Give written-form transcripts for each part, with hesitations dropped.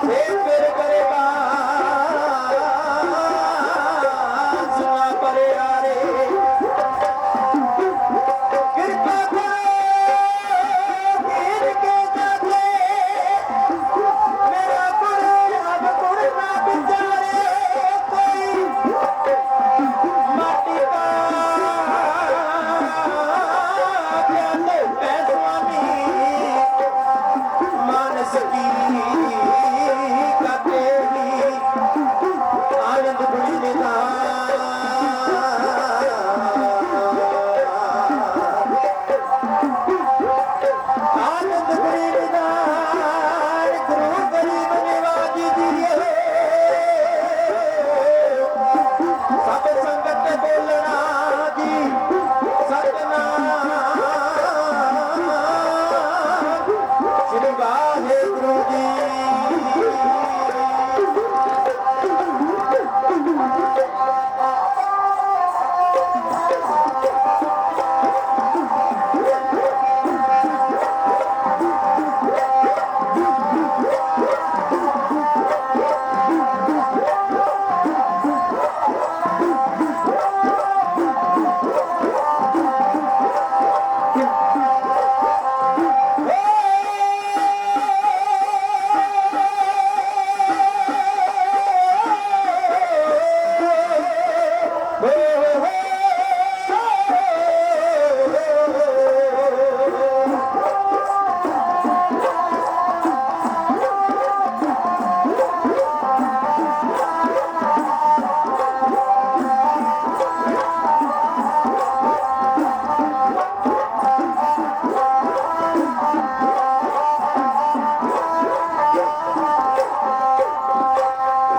हे फिर करेगा सुना परे यारे कृपा करो गिर के जाते मेरा गुण अब गुण ना बिचारे कोई माटी का प्याले है स्वामी मानस की आनंद बुढ़ी निधान आनंद बुढ़ी निधान गुरु गरीब निवाजी दिए सब संगत बोलना जी सतनाम श्री वाहेगुरु जी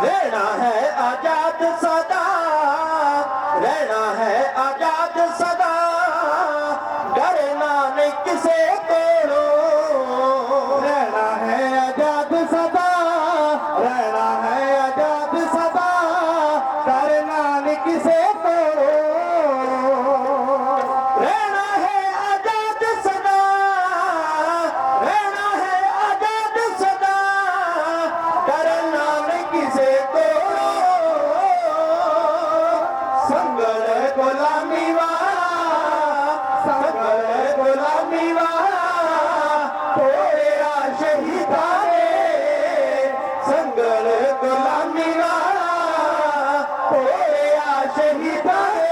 रहना है आजाद सदा रहना है आजाद सदा डरना नहीं किसे तोड़ो रहना है आजाद सदा रहना है आजाद सदा डरना नहीं किसे तोड़ो रहना है आजाद सदा रहना है आजाद सदा डरना नहीं किसे संगल गुलामी वाला तोड़ेरा शहीदा ने संगल गुलामी वाला तोड़ेरा शहीदा ने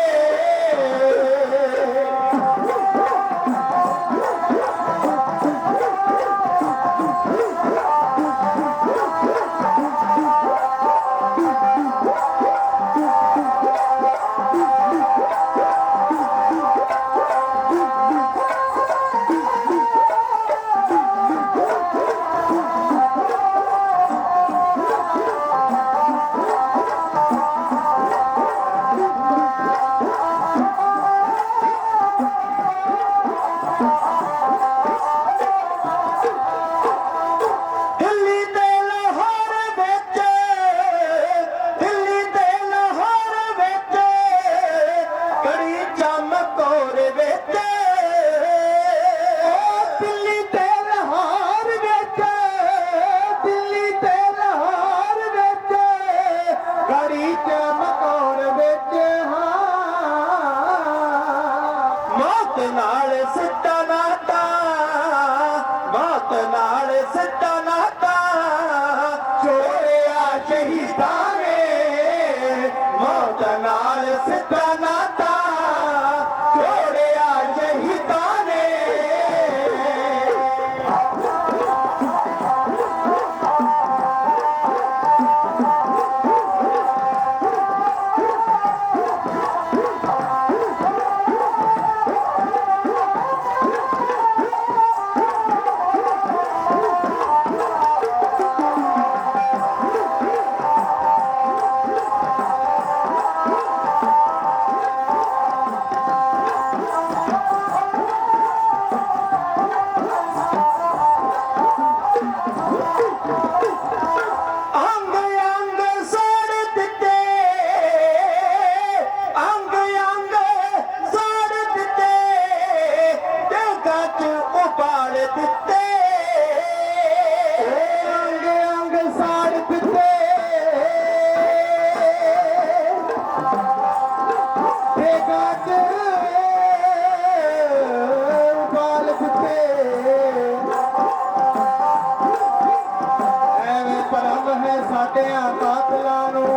ਸਾਡਿਆਂ ਕਾਤਲਾਂ ਨੂੰ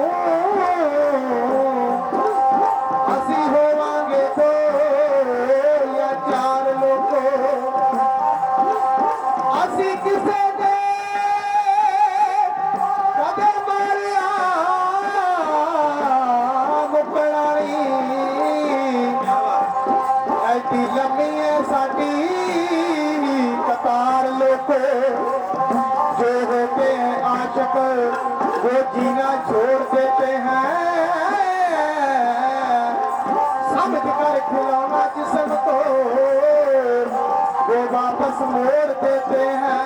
ਅਸੀਂ ਹੋਵਾਂਗੇ ਦੋ ਜਾਂ ਚਾਰ ਲੋਕੋ ਅਸੀਂ ਕਿਸੇ ਦੇ ਕਦਰ ਮਾਰਿਆ ਮੁਕਣਾ ਨਹੀਂ ਐਡੀ ਲੰਮੀ ਹੈ ਸਾਡੀ कतार लोग जो होते हैं आशिक वो जीना छोड़ देते हैं समझ कर खिलौना जिस्म को वो वापस मोड़ देते हैं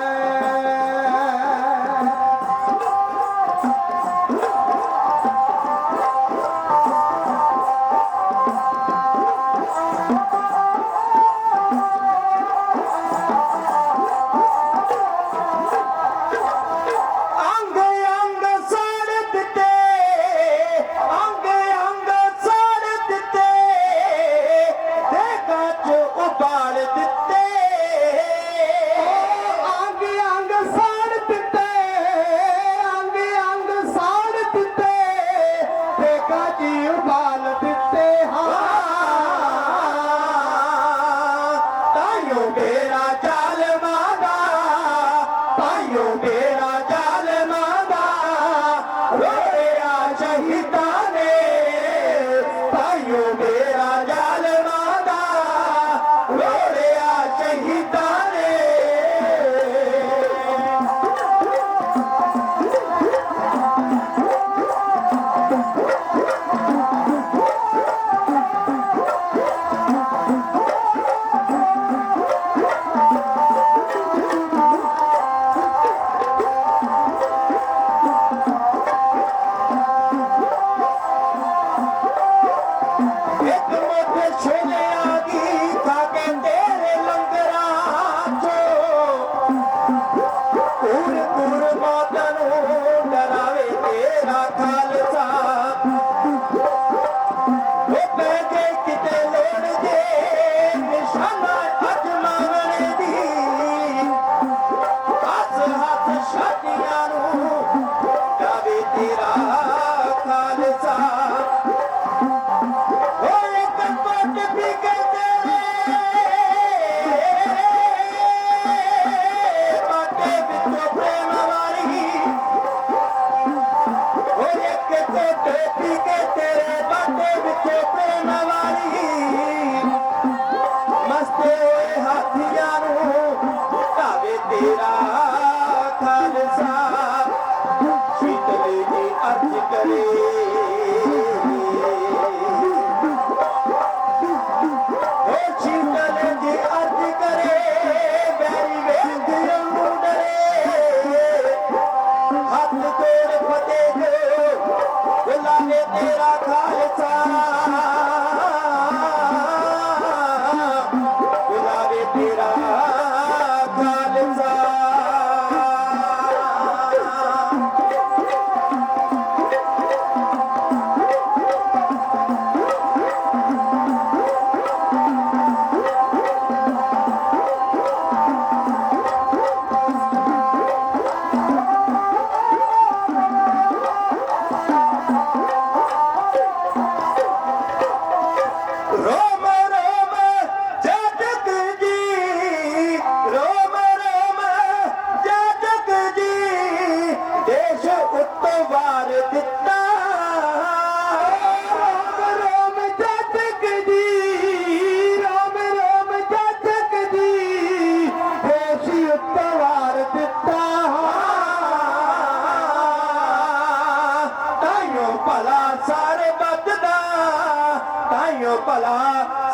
भला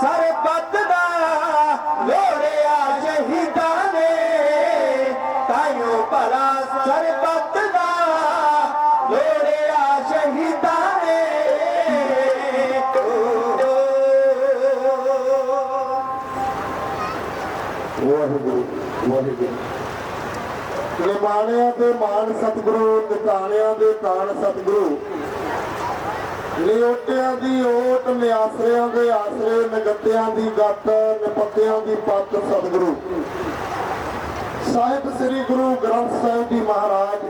सर बददा लोड़िया शहीदा ने ताइयों भला सर बददा लोड़िया शहीदा ने वाहिगुरू वाहिगुरू निमाणिया दे मान सतगुरु निताणिया दे ताण सतगुरु नियोटिया दी ओट निआसरिया दे आसरे निगत्तिया दी गत निपत्तिया दी पत सतगुरु साहिब श्री गुरु ग्रंथ साहिब जी महाराज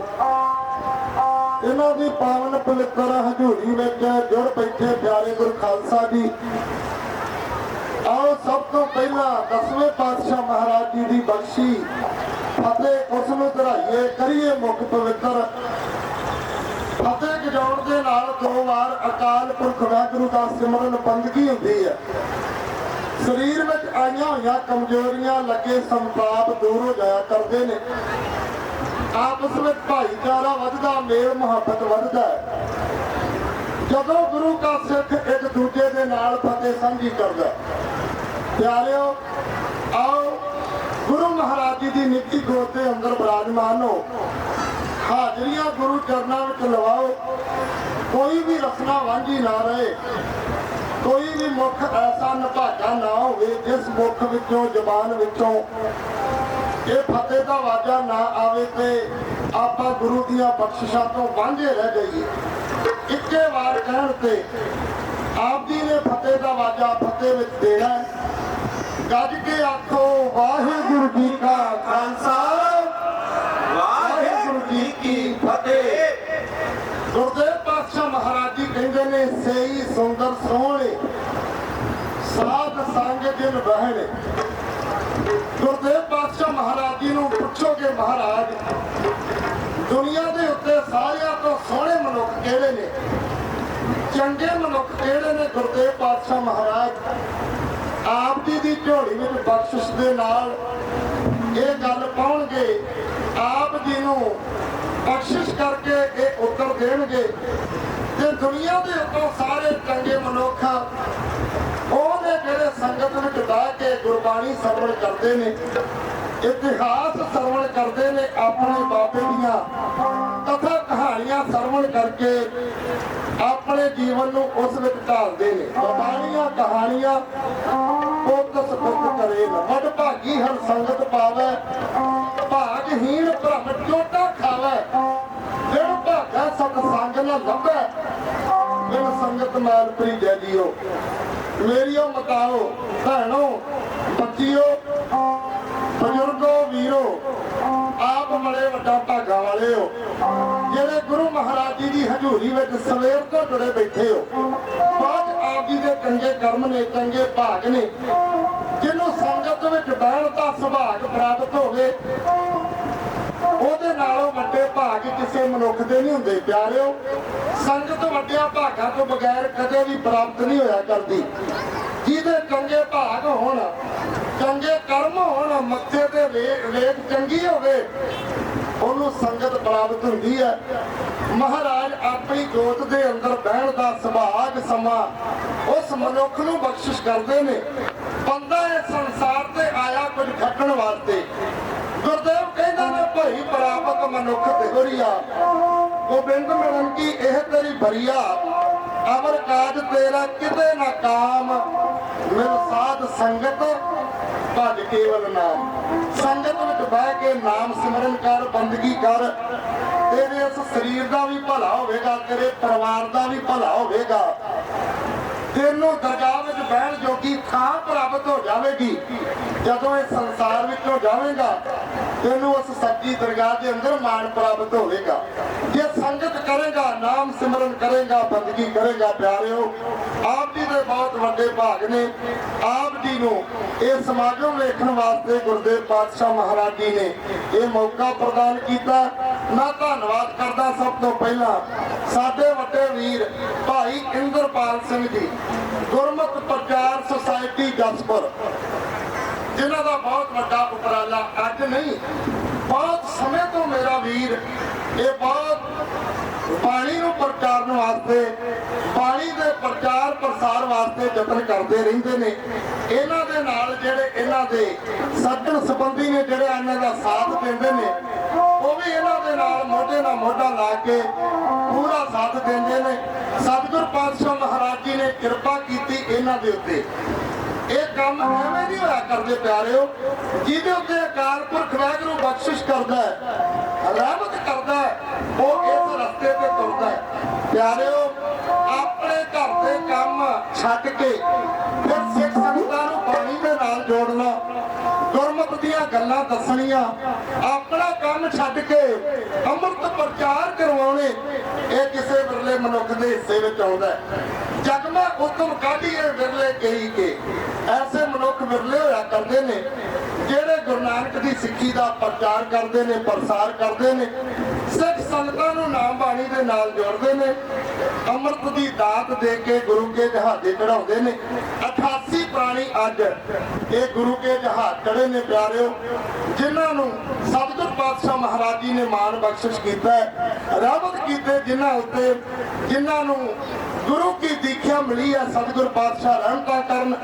ਇਹਨਾਂ ਦੀ ਪਾਵਨ ਪਵਿੱਤਰ ਹਜ਼ੂਰੀ ਵਿੱਚ ਜੁੜ ਬੈਠੇ ਪਿਆਰੇ ਗੁਰੂ ਖਾਲਸਾ ਜੀ। ਆਓ ਸਭ ਤੋਂ ਪਹਿਲਾਂ 10ਵੇਂ ਪਾਤਸ਼ਾਹ ਮਹਾਰਾਜ ਜੀ ਦੀ ਬਖਸ਼ੀ ਫਤਿਹ ਉਸ ਨੂੰ ਧਰਾਈਏ, ਕਰੀਏ ਮੁੱਖ ਪਵਿੱਤਰ। ਫਤਿਹ ਗਜਾਉਣ ਦੇ ਨਾਲ 2 ਵਾਰ ਅਕਾਲ ਪੁਰਖ ਵਾਹਿਗੁਰੂ ਦਾ ਸਿਮਰਨ ਬੰਦਗੀ ਹੁੰਦੀ ਹੈ। ਸਰੀਰ ਵਿੱਚ ਆਈਆਂ ਹੋਈਆਂ ਕਮਜ਼ੋਰੀਆਂ ਲੱਗੇ ਸੰਤਾਪ ਦੂਰ ਹੋ ਜਾਇਆ ਕਰਦੇ ਨੇ। ਆਪਸ ਵਿੱਚ ਭਾਈਚਾਰਾ ਵੱਧਦਾ, ਮੇਲ ਮੁਹੱਬਤ ਵੱਧਦਾ ਹੈ ਜਦੋਂ ਗੁਰੂ ਕਾ ਸਿੱਖ ਇੱਕ ਦੂਜੇ ਦੇ ਨਾਲ ਫਤਿਹ ਸਾਂਝੀ ਕਰਦਾ। ਪਿਆਰਿਓ, ਆਓ ਗੁਰੂ ਮਹਾਰਾਜ ਜੀ ਦੀ ਨਿੱਕੀ ਗੋਦ ਦੇ ਅੰਦਰ ਬਿਰਾਜਮਾਨ ਹੋ, ਹਾਜ਼ਰੀਆਂ ਗੁਰੂ ਚਰਨਾਂ ਵਿੱਚ ਲਵਾਓ। ਕੋਈ ਵੀ ਰਸਨਾ ਵਾਂਝੀ ਨਾ ਰਹੇ, ਕੋਈ ਵੀ ਮੁੱਖ ਐਸਾ ਨਿਭਾਗਾ ਨਾ ਹੋਵੇ ਜਿਸ ਮੁੱਖ ਵਿੱਚੋਂ, ਜ਼ਬਾਨ ਵਿੱਚੋਂ ਇਹ ਫਤਿਹ ਦਾ ਵਾਜਾ ਨਾ ਆਵੇ ਤੇ ਆਪਾਂ ਗੁਰੂ ਦੀਆਂ ਬਖਸ਼ਿਸ਼ਾਂ ਤੋਂ ਵਾਂਝੇ ਰਹਿ ਜਾਈਏ। ਇੱਕੇ ਵਾਰ ਕਹਿਣ ਤੇ ਆਪ ਜੀ ਨੇ ਫਤਿਹ ਦਾ ਵਾਜਾ ਫਤਿਹ ਵਿੱਚ ਦੇਣਾ। ਗੱਜ ਕੇ ਆਖੋ ਵਾਹਿਗੁਰੂ ਜੀ ਕਾ ਖਾਲਸਾ, ਵਾਹਿਗੁਰੂ ਜੀ ਕੀ ਫਤਿਹ। ਗੁਰਦੇਵ ਪਾਤਸ਼ਾਹ ਮਹਾਰਾਜ ਜੀ ਕਹਿੰਦੇ ਨੇ, ਸਹੀ ਸੁੰਦਰ ਸੋਹਣੇ ਸਾਧ ਸੰਗ ਜਿਨ ਬਹਿਣੇ। ਗੁਰਦੇਵ ਪਾਤਸ਼ਾਹ ਮਹਾਰਾਜ ਜੀ ਨੂੰ ਪੁੱਛੋਗੇ, ਮਹਾਰਾਜ ਦੁਨੀਆ ਦੇ ਉੱਤੇ ਸਾਰਿਆਂ ਤੋਂ ਸੋਹਣੇ ਮਨੁੱਖ ਕਿਹੜੇ ਨੇ, ਚੰਗੇ ਮਨੁੱਖ ਕਿਹੜੇ ਨੇ? ਗੁਰਦੇਵ ਪਾਤਸ਼ਾਹ ਮਹਾਰਾਜ ਆਪ ਜੀ ਦੀ ਝੋਲੀ ਵਿੱਚ ਬਖਸ਼ਿਸ਼ ਦੇ ਨਾਲ ਇਹ ਗੱਲ ਪਾਉਣਗੇ। ਆਪ ਜੀ ਨੂੰ ਬਖਸ਼ਿਸ਼ ਕਰਕੇ ਇਹ ਉੱਤਰ ਦੇਣਗੇ ਤੇ ਦੁਨੀਆ ਦੇ ਉੱਤੋਂ ਸਾਰੇ ਚੰਗੇ ਮਨੁੱਖ ਉਹਨੇ ਜਿਹੜੇ ਸੰਗਤ ਵਿੱਚ ਬਹਿ ਕੇ ਗੁਰਬਾਣੀ ਸਰਵਣ ਕਰਦੇ ਨੇ, ਇਤਿਹਾਸ ਸਰਵਣ ਕਰਦੇ ਨੇ, ਆਪਣੇ ਬਾਬੇ ਦੀਆਂ ਕਥਾ ਕਹਾਣੀਆਂ ਸਰਵਣ ਕਰਕੇ ਆਪਣੇ ਜੀਵਨ ਨੂੰ ਉਸ ਵਿੱਚ ਢਾਲਦੇ ਨੇ। ਗੁਰਬਾਣੀਆਂ ਕਹਾਣੀਆਂ ਕੋਤਸ ਗੁਰਤ ਕਰੇ ਨਾ, ਵੱਡ ਭਾਗੀ ਹਰ ਸੰਗਤ ਪਾਵੇ, ਭਾਗਹੀਣ ਭ੍ਰਮ ਚੋਟਾ ਖਾਵੇ। ਜਿਨ ਭਾਗਾ ਸਤ ਸੰਗ ਨਾ ਲੱਭੇ, ਬਿਨ ਸੰਗਤ ਮੈਲ ਭਰੀਜੈ ਜੀਓ। ਮੇਰੀਓ ਮਤਾਓ, ਭੈਣੋ, ਬੱਚੀਓ, ਬਜ਼ੁਰਗੋ, ਵੀਰੋ, ਆਪ ਬੜੇ ਵੱਡਾ ਭਾਗਾ ਵਾਲੇ ਹੋ ਜਿਹੜੇ ਗੁਰੂ ਮਹਾਰਾਜ ਜੀ ਦੀ ਹਜ਼ੂਰੀ ਵਿੱਚ ਸਵੇਰ ਤੋਂ ਜੁੜੇ ਬੈਠੇ ਹੋ। ਬਾਅਦ ਆਪ ਜੀ ਦੇ ਚੰਗੇ ਕਰਮ ਨੇ, ਚੰਗੇ ਭਾਗ ਨੇ। ਜਿਹਨੂੰ ਸੰਗਤ ਵਿੱਚ ਬਹਿਣ ਦਾ ਸੁਭਾਗ ਪ੍ਰਾਪਤ ਹੋਵੇ, ਉਹਦੇ ਨਾਲੋਂ ਵੱਡੇ ਭਾਗ ਕਿਸੇ ਮਨੁੱਖ ਦੇ ਨਹੀਂ ਹੁੰਦੇ। ਪਿਆਰਿਓ, ਸੰਗਤ ਵੱਡਿਆਂ ਭਾਗਾਂ ਤੋਂ ਬਗੈਰ ਕਦੇ ਵੀ ਪ੍ਰਾਪਤ ਨਹੀਂ ਹੋਇਆ ਕਰਦੀ। ਜਿਹਦੇ ਚੰਗੇ ਭਾਗ ਹੋਣ, ਚੰਗੇ ਕਰਮ ਹੋਣ, ਮੱਥੇ ਤੇ ਰੇਖ ਚੰਗੀ ਹੋਵੇ, ਉਹਨੂੰ ਸੰਗਤ ਪ੍ਰਾਪਤ ਹੁੰਦੀ ਹੈ। ਮਹਾਰਾਜ ਆਪਣੀ ਗੋਦ ਦੇ ਅੰਦਰ ਬਹਿਣ ਦਾ ਸੁਭਾਗ ਸਮਾਂ ਉਸ ਮਨੁੱਖ ਨੂੰ ਬਖਸ਼ਿਸ਼ ਕਰਦੇ ਨੇ। ਬੰਦਾ ਇਸ ਸੰਸਾਰ ਤੇ ਆਇਆ ਕੁਝ ਖੱਟਣ ਵਾਸਤੇ। ਗੁਰਦੇਵ ਕਹਿੰਦਾ ਨੇ, ਭਈ ਪ੍ਰਾਪਤ ਮਨੁੱਖ ਤੇ ਗੁਰੀਆ, ਗੋਬਿੰਦ ਮਿਲਨ ਕੀ ਇਹ ਤੇਰੀ ਬਰੀਆ। ਅਮਰ ਕਾਜ ਤੇਰਾ ਕਿਤੇ ਨਾ ਕਾਮ, ਮਿਲ ਸਾਧ ਸੰਗਤ ਭਜ ਕੇਵਲ ਨਾਮ। ਸੰਗਤ ਵਿੱਚ ਬਹਿ ਕੇ ਨਾਮ ਸਿਮਰਨ ਕਰ, ਬੰਦਗੀ ਕਰ। ਤੇਰੇ ਇਸ ਸਰੀਰ ਦਾ ਵੀ ਭਲਾ ਹੋਵੇਗਾ, ਤੇਰੇ ਪਰਿਵਾਰ ਦਾ ਵੀ ਭਲਾ ਹੋਵੇਗਾ। ਤੈਨੂੰ ਦਰਗਾਹ ਵਿੱਚ ਬਹਿਣ ਜੋਗੀ ਥਾਂ ਪ੍ਰਾਪਤ ਹੋ ਜਾਵੇਗੀ। ਜਦੋਂ ਇਹ ਸੰਸਾਰ ਵਿੱਚੋਂ ਜਾਵੇਗਾ, ਤੈਨੂੰ ਉਸ ਸੱਚੀ ਦਰਗਾਹ ਦੇ ਅੰਦਰ ਮਾਣ ਪ੍ਰਾਪਤ ਹੋਵੇਗਾ। ਜੇ ਸੰਗਤ ਕਰੇਗਾ, ਨਾਮ ਸਿਮਰਨ ਕਰੇਗਾ, ਬੰਦਗੀ ਕਰੇਗਾ। ਪਿਆਰਿਓ, ਆਪ ਜੀ ਦੇ ਬਹੁਤ ਵੱਡੇ ਭਾਗ ਨੇ। ਆਪ ਜੀ ਨੂੰ ਇਹ ਸਮਾਗਮ ਵੇਖਣ ਵਾਸਤੇ ਗੁਰਦੇਵ ਪਾਤਸ਼ਾਹ ਮਹਾਰਾਜ ਜੀ ਨੇ ਇਹ ਮੌਕਾ ਪ੍ਰਦਾਨ ਕੀਤਾ। ਮੈਂ ਧੰਨਵਾਦ ਕਰਦਾ ਸਭ ਤੋਂ ਪਹਿਲਾਂ ਸਾਡੇ ਵੱਡੇ ਵੀਰ ਭਾਈ ਇੰਦਰਪਾਲ ਸਿੰਘ ਜੀ, ਗੁਰਮਤਿ ਪ੍ਰਚਾਰ ਸੁਸਾਇਟੀ ਜਸਪੁਰ, ਜਿਨ੍ਹਾਂ ਦਾ ਬਹੁਤ ਵੱਡਾ ਉਪਰਾਲਾ ਅੱਜ ਨਹੀਂ, ਬਹੁਤ ਸਮੇਂ ਤੋਂ ਮੇਰਾ ਵੀਰ ਇਹ ਬਹੁਤ ਬਾਣੀ ਨੂੰ ਪ੍ਰਚਾਰਨ ਵਾਸਤੇ, ਬਾਣੀ ਦੇ ਪ੍ਰਚਾਰ ਪ੍ਰਸਾਰ ਵਾਸਤੇ ਯਤਨ ਕਰਦੇ ਰਹਿੰਦੇ ਨੇ। ਇਹਨਾਂ ਦੇ ਨਾਲ ਜਿਹੜੇ ਇਹਨਾਂ ਦੇ ਸੱਜਣ ਸੰਬੰਧੀ ਨੇ, ਜਿਹੜੇ ਇਹਨਾਂ ਦਾ ਸਾਥ ਦਿੰਦੇ ਨੇ, ਉਹ ਵੀ ਇਹਨਾਂ ਦੇ ਨਾਲ ਮੋਢੇ ਨਾਲ ਮੋਢਾ ਲਾ ਕੇ ਪੂਰਾ ਸਾਥ ਦਿੰਦੇ ਨੇ। ਸਤਿਗੁਰ ਪਾਤਸ਼ਾਹ ਮਹਾਰਾਜ ਜੀ ਨੇ ਕਿਰਪਾ ਕੀਤੀ ਇਹਨਾਂ ਦੇ ਉੱਤੇ। ਇਹ ਕੰਮ ਐਵੇਂ ਨਹੀਂ ਹੋਇਆ ਕਰਦੇ ਪਿਆਰਿਓ। ਜਿਹਦੇ ਉੱਤੇ ਅਕਾਲ ਪੁਰਖ ਵਾਹਿਗੁਰੂ ਬਖਸ਼ਿਸ਼ ਕਰਦਾ ਹੈ, ਰਹਿਮਤ ਕਰਦਾ ਹੈ, ਉਹ ਇਸ ਰਸਤੇ ਤੇ ਤੁਰਦਾ ਹੈ। ਪਿਆਰਿਓ, ਆਪਣੇ ਘਰ ਦੇ ਕੰਮ ਛੱਡ ਕੇ ਫਿਰ ਸਿੱਖ ਸੰਗਤਾਂ ਨੂੰ ਬਾਣੀ ਦੇ ਨਾਲ ਜੋੜਨਾ, ਗੁਰਮਤਿ ਦੀਆਂ ਗੱਲਾਂ ਦੱਸਣੀਆਂ, ਆਪਣਾ ਕੰਮ ਛੱਡ ਕੇ ਅੰਮ੍ਰਿਤ ਪ੍ਰਚਾਰ ਕਰਵਾਉਣੇ, ਹਿੱਸੇ ਵਿੱਚ ਆਉਂਦਾ ਹੈ। ਜਗਮਾ ਉਤਮ ਕਾਢੀਏ ਵਿਰਲੇ ਕਈ ਕੇ, ਐਸੇ ਮਨੁੱਖ ਵਿਰਲੇ ਹੋਇਆ ਕਰਦੇ ਨੇ ਜਿਹੜੇ ਗੁਰੂ ਨਾਨਕ ਦੀ ਸਿੱਖੀ ਦਾ ਪ੍ਰਚਾਰ ਕਰਦੇ ਨੇ, ਪ੍ਰਸਾਰ ਕਰਦੇ ਨੇ, ਸਿੱਖ ਸੰਗਤਾਂ ਨੂੰ ਨਾਮ ਬਾਣੀ ਦੇ ਨਾਲ ਜੋੜਦੇ ਨੇ, ਅੰਮ੍ਰਿਤ ਦੀ ਦਾਤ ਦੇ ਕੇ ਗੁਰੂ ਕੇ ਜਹਾਜ਼ੇ ਚੜਾਉਂਦੇ ਨੇ। 88 ਪ੍ਰਾਣੀ ਅੱਜ ਇਹ ਗੁਰੂ ਕੇ ਜਹਾਜ਼ ਚੜੇ ਨੇ ਪਿਆਰਿਓ, ਜਿਨ੍ਹਾਂ ਨੂੰ ਸਤਿਗੁਰ ਪਾਤਸ਼ਾਹ ਮਹਾਰਾਜ ਜੀ ਨੇ ਮਾਣ ਬਖਸ਼ਿਸ਼ ਕੀਤਾ ਹੈ, ਰਹਿਮਤ ਕੀਤੇ ਜਿਨ੍ਹਾਂ ਉੱਤੇ, ਜਿਨ੍ਹਾਂ ਨੂੰ ਗੁਰੂ ਕੀ ਦੀਖਿਆ ਮਿਲੀ ਹੈ। ਸਤਿਗੁਰ ਪਾਤਸ਼ਾਹ ਰਹਿਮਤਾਂ ਕਰਨ,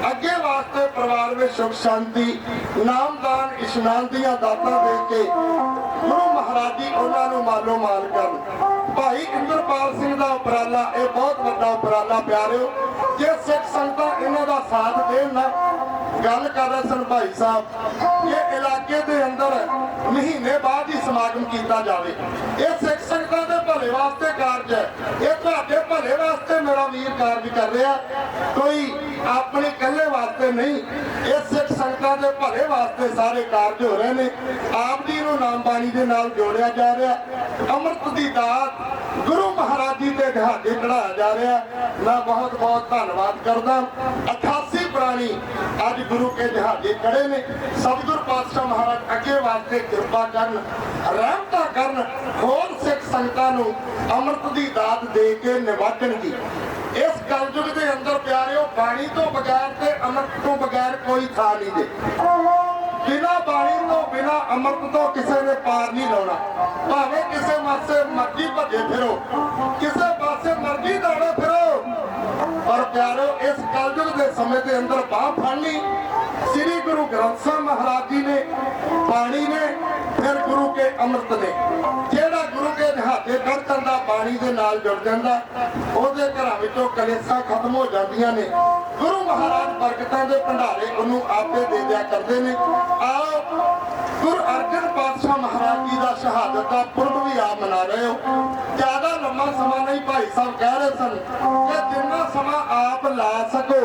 ਅੱਗੇ ਵਾਸਤੇ ਪਰਿਵਾਰ ਵਿੱਚ ਸੁਖ ਸ਼ਾਂਤੀ, ਨਾਮਦਾਨ ਇਸ਼ਨਾਨ ਦੀਆਂ ਦਾਤਾਂ ਦੇ ਕੇ ਗੁਰੂ ਮਹਾਰਾਜ ਜੀ ਉਹਨਾਂ ਨੂੰ ਮਾਲੋ ਮਾਲ ਕਰਨ। ਭਾਈ ਇੰਦਰਪਾਲ ਸਿੰਘ ਦਾ ਉਪਰਾਲਾ ਇਹ ਬਹੁਤ ਵੱਡਾ ਉਪਰਾਲਾ ਪਿਆਰਿਓ, ਜੇ ਸਿੱਖ ਸੰਗਤਾਂ ਇਹਨਾਂ ਦਾ ਸਾਥ ਦੇਣ ਨਾ। ਗੱਲ ਕਰ ਰਹੇ ਸਨ ਭਾਈ ਸਾਹਿਬ, ਇਹ ਇਲਾਕੇ ਦੇ ਅੰਦਰ ਮਹੀਨੇ ਬਾਅਦ ਹੀ ਸਮਾਗਮ ਕੀਤਾ ਜਾਵੇ। ਇਹ ਸਿੱਖ ਸੰਗਤਾਂ ਦੇ ਭਲੇ ਵਾਸਤੇ ਕਾਰਜ ਹੈ, ਇਹ ਤੁਹਾਡੇ ਭਲੇ ਵਾਸਤੇ ਮੇਰਾ ਵੀਰ ਕਾਰਜ ਕਰ ਰਿਹਾ, ਕੋਈ ਆਪਣੇ ਇਕੱਲੇ ਵਾਸਤੇ ਨਹੀਂ। ਇਹ ਸਿੱਖ ਸੰਗਤਾਂ ਦੇ ਭਲੇ ਵਾਸਤੇ ਸਾਰੇ ਕਾਰਜ ਹੋ ਰਹੇ ਨੇ। ਆਪ ਜੀ ਨੂੰ ਨਾਮ ਬਾਣੀ ਦੇ ਨਾਲ ਜੋੜਿਆ ਜਾ ਰਿਹਾ, ਅੰਮ੍ਰਿਤ ਦੀ ਦਾਤ ਗੁਰੂ ਮਹਾਰਾਜ ਜੀ ਦੇ ਜਹਾਜ਼ੇ ਚੜਾਇਆ ਜਾ ਰਿਹਾ। ਮੈਂ ਬਹੁਤ ਬਹੁਤ ਧੰਨਵਾਦ ਕਰਦਾ। 88 ਪ੍ਰਾਣੀ ਅੱਜ ਗੁਰੂ ਕੇ ਜਹਾਜ਼ੇ ਚੜੇ ਨੇ। ਸਤਿਗੁਰ ਪਾਤਸ਼ਾਹ ਮਹਾਰਾਜ ਅੱਗੇ ਵਾਸਤੇ ਕਿਰਪਾ ਕਰਨ, ਰਹਿਮਤਾਂ ਕਰਨ, ਹੋਰ ਸਿੱਖ ਸੰਗਤਾਂ ਨੂੰ ਅੰਮ੍ਰਿਤ ਦੀ ਦਾਤ ਦੇ ਕੇ ਨਿਵਾਜਣਗੀ। ਇਸ ਕਲਯੁਗ ਦੇ ਅੰਦਰ ਪਿਆਰਿਓ, ਬਾਣੀ ਤੋਂ ਬਗੈਰ ਤੇ ਅੰਮ੍ਰਿਤ ਤੋਂ ਬਗੈਰ ਕੋਈ ਥਾਂ ਨਹੀਂ ਦੇ। ਬਿਨਾਂ ਬਾਣੀ ਤੋਂ, ਬਿਨਾਂ ਅੰਮ੍ਰਿਤ ਤੋਂ ਕਿਸੇ ਨੇ ਪਾਰ ਨਹੀਂ ਲਾਉਣਾ। ਭਾਵੇਂ ਕਿਸੇ ਪਾਸੇ ਮਰਜ਼ੀ ਭੱਜੇ ਫਿਰੋ, ਕਿਸੇ ਪਾਸੇ ਮਰਜ਼ੀ ਦੌੜੇ ਫਿਰੋ, ਪਰ ਪਿਆਰਿਓ ਇਸ ਕਲਯੁਗ ਦੇ ਸਮੇਂ ਦੇ ਅੰਦਰ ਬਾਹ ਫੜਨੀ ਸ੍ਰੀ ਗੁਰੂ ਗ੍ਰੰਥ ਸਾਹਿਬ ਮਹਾਰਾਜ ਜੀ ਨੇ, ਬਾਣੀ ਨੇ, ਫਿਰ ਗੁਰੂ ਕੇ ਅੰਮ੍ਰਿਤ ਨੇ। ਜਿਹੜਾ ਗੁਰੂ ਕੇ ਜਹਾਜ਼ੇ ਚੜ੍ਹ ਜਾਂਦਾ, ਬਾਣੀ ਦੇ ਨਾਲ ਜੁੜ ਜਾਂਦਾ, ਉਹਦੇ ਘਰਾਂ ਵਿੱਚੋਂ ਕਲੇਸ਼ਾਂ ਖਤਮ ਹੋ ਜਾਂਦੀਆਂ ਨੇ। ਗੁਰੂ ਮਹਾਰਾਜ ਬਰਕਤਾਂ ਦੇ ਭੰਡਾਰੇ ਉਹਨੂੰ ਆਪੇ ਦੇ ਦਿਆ ਕਰਦੇ ਨੇ। ਆਓ ਗੁਰੂ ਅਰਜਨ ਪਾਤਸ਼ਾਹ ਮਹਾਰਾਜ ਜੀ ਦਾ ਸ਼ਹਾਦਤ ਦਾ ਪੁਰਬ ਵੀ ਆਪ ਮਨਾ ਰਹੇ ਹੋ। ਜ਼ਿਆਦਾ ਲੰਮਾ ਸਮਾਂ ਨਹੀਂ, ਭਾਈ ਸਾਹਿਬ ਕਹਿ ਰਹੇ ਸਨ ਕਿ ਜਿੰਨਾ ਸਮਾਂ ਆਪ ਲਾ ਸਕੋ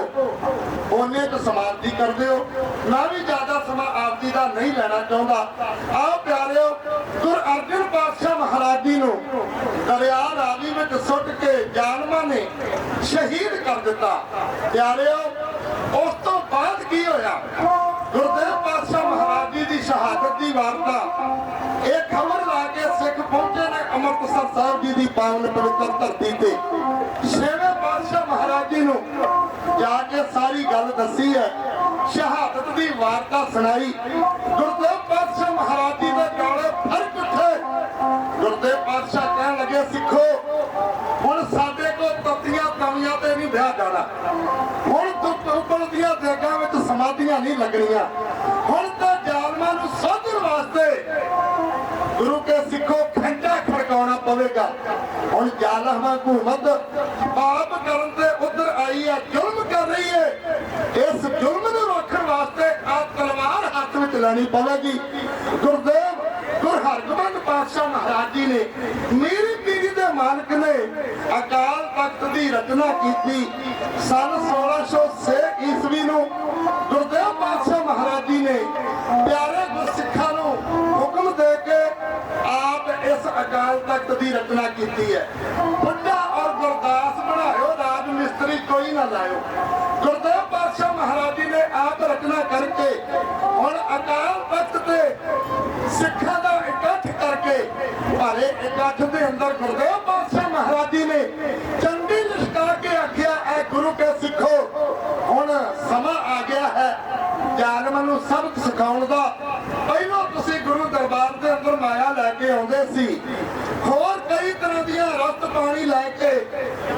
ਉਹਨੇ ਕੁ ਸਮਾਪਤੀ ਕਰਦੇ ਹੋ। ਮੈਂ ਵੀ ਜ਼ਿਆਦਾ ਸਮਾਂ ਆਪ ਜੀ ਦਾ ਨਹੀਂ ਲੈਣਾ ਚਾਹੁੰਦਾ। ਆਓ ਪਿਆਰਿਓ, ਗੁਰੂ ਅਰਜਨ ਪਾਤਸ਼ਾਹ ਮਹਾਰਾਜ ਜੀ ਨੂੰ ਦਰਿਆ ਰਾਵੀ ਵਿੱਚ ਸੁੱਟ ਕੇ ਜ਼ਾਲਮਾਂ ਨੇ ਸ਼ਹੀਦ ਕਰ ਦਿੱਤਾ। ਪਿਆਰਿਓ, ਉਸ ਤੋਂ ਬਾਅਦ ਕੀ ਹੋਇਆ? ਗੁਰਦੇਵ ਪਾਤਸ਼ਾਹ ਮਹਾਰਾਜ ਜੀ ਦੀ ਸ਼ਹਾਦਤ ਦੀ ਵਾਰਤਾ ਇਹ ਖਬਰ ਲਾ ਕੇ ਸਿੱਖ ਪਹੁੰਚੇ ਨੇ ਅੰਮ੍ਰਿਤਸਰ ਸਾਹਿਬ ਜੀ ਦੀ ਪਾਵਨ ਪਵਿੱਤਰ ਧਰਤੀ ਤੇ। ਛੇਵੇਂ ਪਾਤਸ਼ਾਹ ਮਹਾਰਾਜ ਜੀ ਨੂੰ ਜਾ ਕੇ ਸਾਰੀ ਗੱਲ ਦੱਸੀ ਹੈ, ਸ਼ਹਾਦਤ ਦੀ ਵਾਰਤਾ ਸੁਣਾਈ। ਗੁਰਦੇਵ ਪਾਤਸ਼ਾਹ ਮਹਾਰਾਜ ਜੀ ਦੇ ਜੋੜੇ ਫਰਕ ਉੱਠੇ। ਗੁਰਦੇਵ ਪਾਤਸ਼ਾਹ ਕਹਿਣ ਲੱਗੇ, ਸਿੱਖੋ ਹੁਣ ਸਾਡੇ ਕੋਲ ਤੱਤੀਆਂ ਤਵੀਆਂ ਤੇ ਨਹੀਂ ਵਿਆਹ ਜਾਣਾ, ਹੁਣ ਉਬਲਦੀਆਂ ਦੇਗਾਂ ਵਿੱਚ ਸਮਾਧੀਆਂ ਨਹੀਂ ਲੱਗਣੀਆਂ, ਹੁਣ ਤਾਂ ਜ਼ਾਲਮਾਂ ਨੂੰ ਸੋਧਣ ਵਾਸਤੇ ਗੁਰੂ ਕੇ ਸਿੱਖੋ ਖੰਡਾ ਖੜਕਾਉਣਾ ਪਵੇਗਾ। ਹੁਣ ਜ਼ਾਲਮ ਹਕੂਮਤ ਪਾਪ ਕਰਨ ਤੇ ਉਧਰ ਆਈ ਹੈ, ਜ਼ੁਲਮ ਕਰ ਰਹੀ ਹੈ। ਇਸ ਜ਼ੁਲਮ ਨੂੰ ਰੋਕਣ ਵਾਸਤੇ ਆ ਤਲਵਾਰ ਹੱਥ ਵਿੱਚ ਲੈਣੀ ਪਵੇਗੀ। ਗੁਰਦੇਵ ਗੁਰੂ ਹਰਗੋਬਿੰਦ ਪਾਤਸ਼ਾਹ ਮਹਾਰਾਜ ਜੀ ਨੇ, ਮੇਰੀ ਪੀੜੀ ਦੇ ਮਾਲਕ ਨੇ ਅਕਾਲ ਤਖਤ ਦੀ ਰਚਨਾ ਕੀਤੀ। ਸਨ 1606 ਈਸਵੀ ਨੂੰ ਗੁਰਦੇਵ ਪਾਤਸ਼ਾਹ ਮਹਾਰਾਜ ਜੀ ਨੇ ਪਿਆਰੇ ਗੁਰਸਿੱਖਾਂ ਨੂੰ ਹੁਕਮ ਦੇ ਕੇ ਆਪ ਇਸ ਅਕਾਲ ਤਖਤ ਦੀ ਰਚਨਾ ਕੀਤੀ ਹੈ। ਬੁੱਢਾ ਔਰ ਗੁਰਦਾਸ ਬਣਾਇਓ, ਰਾਜ ਮਿਸਤਰੀ ਕੋਈ ਨਾ ਲਾਇਓ। ਗੁਰਦੇਵ ਪਾਤਸ਼ਾਹ ਮਹਾਰਾਜ ਜੀ ਨੇ ਆਪ ਰਚਨਾ ਕਰਕੇ ਹੁਣ ਅਕਾਲ ਤਖਤ ਤੇ ਸਿੱਖਾਂ ਦਾ ਇਕੱਠ ਕਰਕੇ ਭਾਰੇ ਇਕੱਠ ਦੇ ਅੰਦਰ ਗੁਰਦੇਵ ਪਾਤਸ਼ਾਹ ਮਹਾਰਾਜ ਜੀ ਨੇ ਚੰਡੀ ਲਿਸ਼ਕਾ ਕੇ ਆਖਿਆ, ਐ ਗੁਰੂ ਕੇ ਸਿੱਖੋ, ਹੁਣ ਸਮਾਂ ਆ ਗਿਆ ਹੈ ਜ਼ਾਲਮਾਂ ਨੂੰ ਸਬਕ ਸਿਖਾਉਣ ਦਾ। ਪਹਿਲਾਂ ਤੁਸੀਂ ਗੁਰੂ ਦਰਬਾਰ ਦੇ ਅੰਦਰ ਮਾਇਆ ਲੈ ਕੇ ਆਉਂਦੇ ਸੀ, ਹੋਰ ਕਈ ਤਰ੍ਹਾਂ ਦੀਆਂ ਰਸਤ ਪਾਣੀ ਲੈ ਕੇ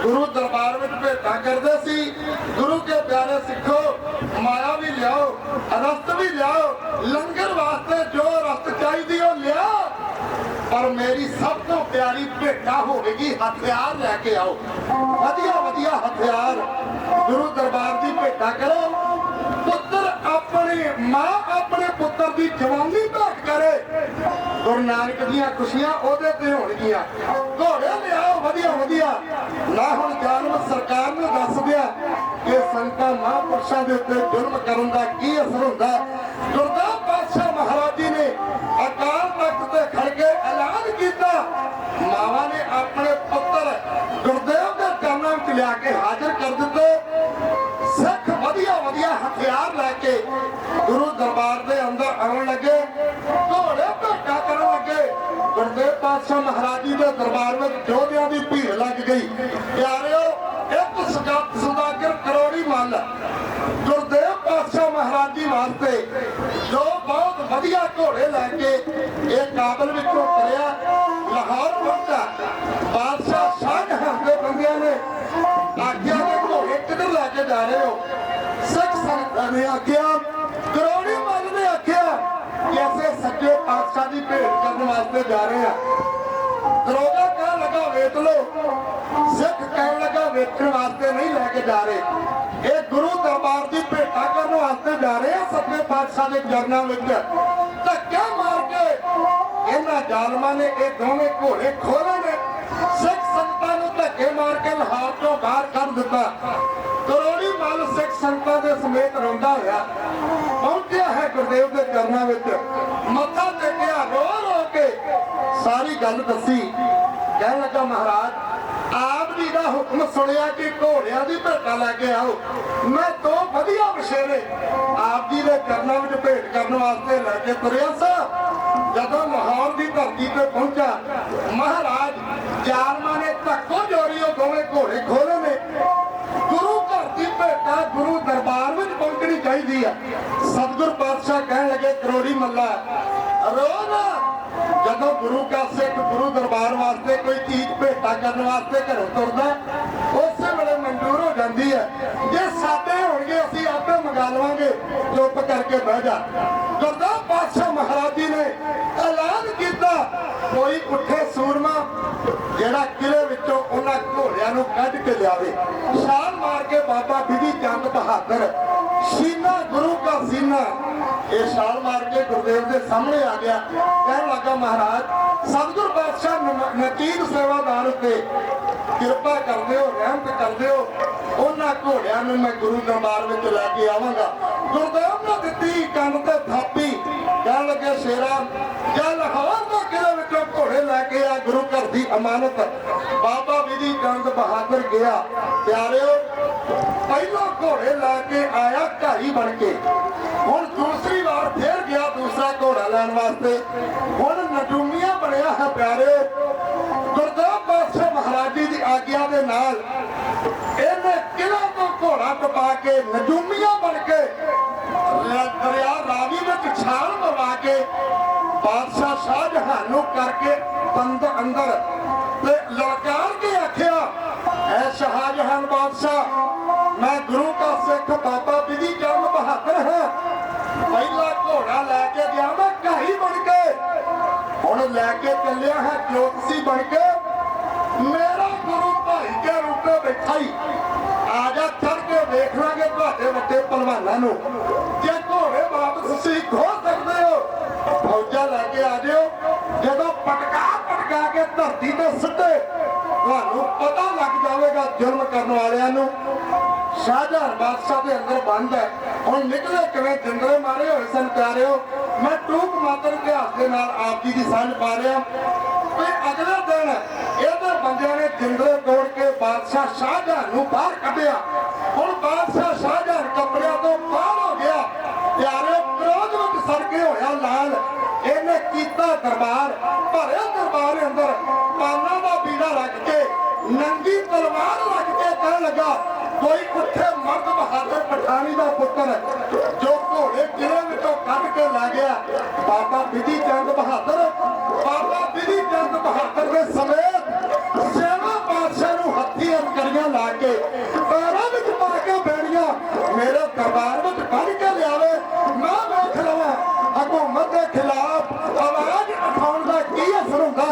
ਗੁਰੂ ਦਰਬਾਰ ਵਿੱਚ ਭੇਟਾਂ ਕਰਦੇ ਸੀ। ਗੁਰੂ ਕੇ ਪਿਆਰੇ ਸਿੱਖੋ, ਮਾਇਆ ਵੀ ਲਿਆਓ, ਰਸਤ ਵੀ ਲਿਆਓ, ਲੰਗਰ ਵਾਸਤੇ ਜੋ ਰਸਤ ਚਾਹੀਦੀ ਉਹ ਲਿਆਓ, ਪਰ ਮੇਰੀ ਸਭ ਤੋਂ ਪਿਆਰੀ ਭੇਟਾ ਹੋਵੇਗੀ ਹਥਿਆਰ ਲੈ ਕੇ ਆਓ। ਵਧੀਆ ਵਧੀਆ ਹਥਿਆਰ ਗੁਰੂ ਦਰਬਾਰ ਦੀ ਭੇਟਾ ਕਰੋ। ਪੁੱਤਰ ਆਪਣੇ, ਮਾਂ ਆਪਣੇ ਪੁੱਤਰ ਦੀ ਜਵਾਨੀ ਭੇਟ ਕਰੇ। ਗੁਰੂ ਨਾਨਕ ਦੀਆਂ ਖੁਸ਼ੀਆਂ ਉਹਦੇ ਤੇ ਹੋਣਗੀਆਂ। ਘੋੜੇ ਲਿਆਓ ਵਧੀਆ ਵਧੀਆ। ਨਾ ਹੁਣ ਜ਼ਾਲਮ ਸਰਕਾਰ ਨੂੰ ਦੱਸ ਦਿਆ ਕਿ ਸੰਤਾਂ ਮਹਾਂਪੁਰਸ਼ਾਂ ਦੇ ਉੱਤੇ ਜ਼ੁਲਮ ਕਰਨ ਦਾ ਕੀ ਅਸਰ ਹੁੰਦਾ। ਗੁਰਦੇਵ ਪਾਤਸ਼ਾਹ ਮਹਾਰਾਜ ਜੀ ਨੇ ਅਕਾਲ ਤਖਤ ਤੇ ਖੜ ਕੇ ਐਲਾਨ ਕੀਤਾ, ਮਾਵਾਂ ਨੇ ਆਪਣੇ ਪੁੱਤਰ ਗੁਰਦੇਵ ਦੇ लिया के हाजिर कर दिते। सिख वधिया वधिया हथियार लैके गुरु दरबार के अंदर आने लगे, घोड़े भेटा करन लगे। गुरदेव पातशाह महाराज जी के दरबार में योधियां की भीड़ लग गई। प्यारिओ, एक सौदागर करोड़ी मल गुरदेव पातशाह महाराज जी वास्ते जो बहुत वधिया घोड़े लैके ये काबल विचों तुरिया लाहौर पहुंचा। बादशाह शाहजहां के बंदियां ने आख्या कि घोड़े किधर लैके जा रहे हो? सिख संगतां ने आख्या, करोड़ी मल ने आख्या कि असीं सच्चे पातशाह की भेंट करने वास्ते जा रहे हैं। दरोगा कह लगा वेच लो, सिख कह लगा वेचण वास्ते नहीं लैके जा रहे, ये गुरु दरबार की भेंटा करने वास्ते जा रहे हैं। सच्चे पातशाह के चरणों में धक्का मार के इन्हां जालमां ने ये दोवें घोड़े खोले ने। सिख संगतां नूं धक्के मार के लाहौर चों बाहर कर दिता। करोड़ी मल सिख संगतां दे समेत रोंदा होया पहुंचिया है गुरदेव के चरणों में, मत्था टेकिया, रो रो के सारी गल दसी। कह लगा, महाराज आप जी का हुक्म सुनिया कि घोड़िया की भेंटा लैके आओ। मैं तो वधिया विशेरे आप जी के चरणों में भेंट करने वास्ते लैके तुरिया सा। जदों लाहौर की धरती पे पहुंचा, महाराज जालमां ने धक्को जोरी दोवें घोड़े खोले ने। गुरु घर की भेंटा गुरु दरबार में पहुंचनी चाहिए। सतगुर पातशाह कह लगे, करोड़ी मल्ला रो ना। जदों गुरु का सिख गुरु दरबार वास्ते कोई चीज भेंटा करने वास्ते घरों तुरदा, उस वेले मंजूर हो जाती है। जे साडे होणगे असीं आपे मंगा लवांगे, चुप करके बह जा। गुरदेव पातशाह महाराज जी ने ऐलान किया, कोई उठे सूरमा जेड़ा किले विचों उन्हां घोड़ियां नूं कढ के लियावे। छाल मार के बाबा बिधि चंद बहादुर सीना गुरु का सीना, ये छाल मार के गुरदेव के सामने आ गया। कह लगा, महाराज सतगुर पातशाह नकीब सेवादार उत्ते किरपा कर दिओ, रहमत कर दिओ, उन्हां घोड़ियां नूं मैं गुरु दरबार विच लैके आवांगा। गुरदेव ने दित्ती कंन ते थापी। कह लगे, शेरा जा लाहौर दे किले विचों घोड़े लैके आ, गुरु घर दी अमानत। बाबा बिधि चंद बहादुर गया। प्यारिओ, पहला घोड़े लैके आया ढाई बन के, हुण दूसरी बार फिर गया दूसरा घोड़ा लैण वास्ते, हुण नजूमिया बनया है। प्यारे गुरदेव पातशाह महाराज जी की आग्ञा के नाल इन्हें किला तो घोड़ा टपा के नजूमिया बन के दरिया रावी में छाल मरवा के बादशाह शाहजहां नूं करके बंद अंदर ते ललकार के आख्या, ऐ शाहजहां बादशाह, मैं गुरु का सिख बाबा बिधि चंद बहादुर है। पहला घोड़ा लैके गया मैं घाई बन के, हुण लैके चलिया है ज्योतिषी बन के। मेरा गुरु भाई के रूप में बैठा ही, आजा चढ़ के देख लांगे तुहाडे वड्डे पहलवानां नूं। जे घोड़े वापस तुसीं खो सकदे हो, फौजा लैके आ जाओ। जदों पटका पटका के धरती ते सिੱਧੇ तुहानूं पता लग जाएगा जुर्म करने वालियां नूं। शाहजहां बादशाह के अंदर बंद है, हुण निकले किवें जिंदरे मारे होए सन। प्यारिओ, मैं टूक मात्र इतिहास के नाल आप जी की समझ पा रहा। अगले दिन इधर बंदियां ने जिंदरे तोड़ के बादशाह शाहजहां नूं बाहर कढिया। हुण बादशाह शाहजहां कपड़ियां तो बाहर हो गया। प्यारिओ, क्रोध विच सड़के होया लाल, इहने कीता दरबार, भरे दरबार अंदर पाना दा बीड़ा रख के नंगी तलवार रख के कह लगा, कोई उठे मर्द बहादुर पठानी का पुत्र जो घोड़े किले विचों कढ के लै गया। बाबा बिधि चंद बहादुर, बाबा बिधि चंद बहादुर के समेत सेवा पातशाह नूं हत्थी अंकड़ियां ला के पैरां विच पा के बैणियां मेरे दरबार विच कढ के लियावे। मैं वेख लवां हुकूमत के खिलाफ आवाज उठाउण दा की असर हुंदा।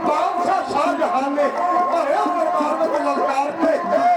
बादशाह शाहजहां ने भरे दरबार विच ललकार भेजे।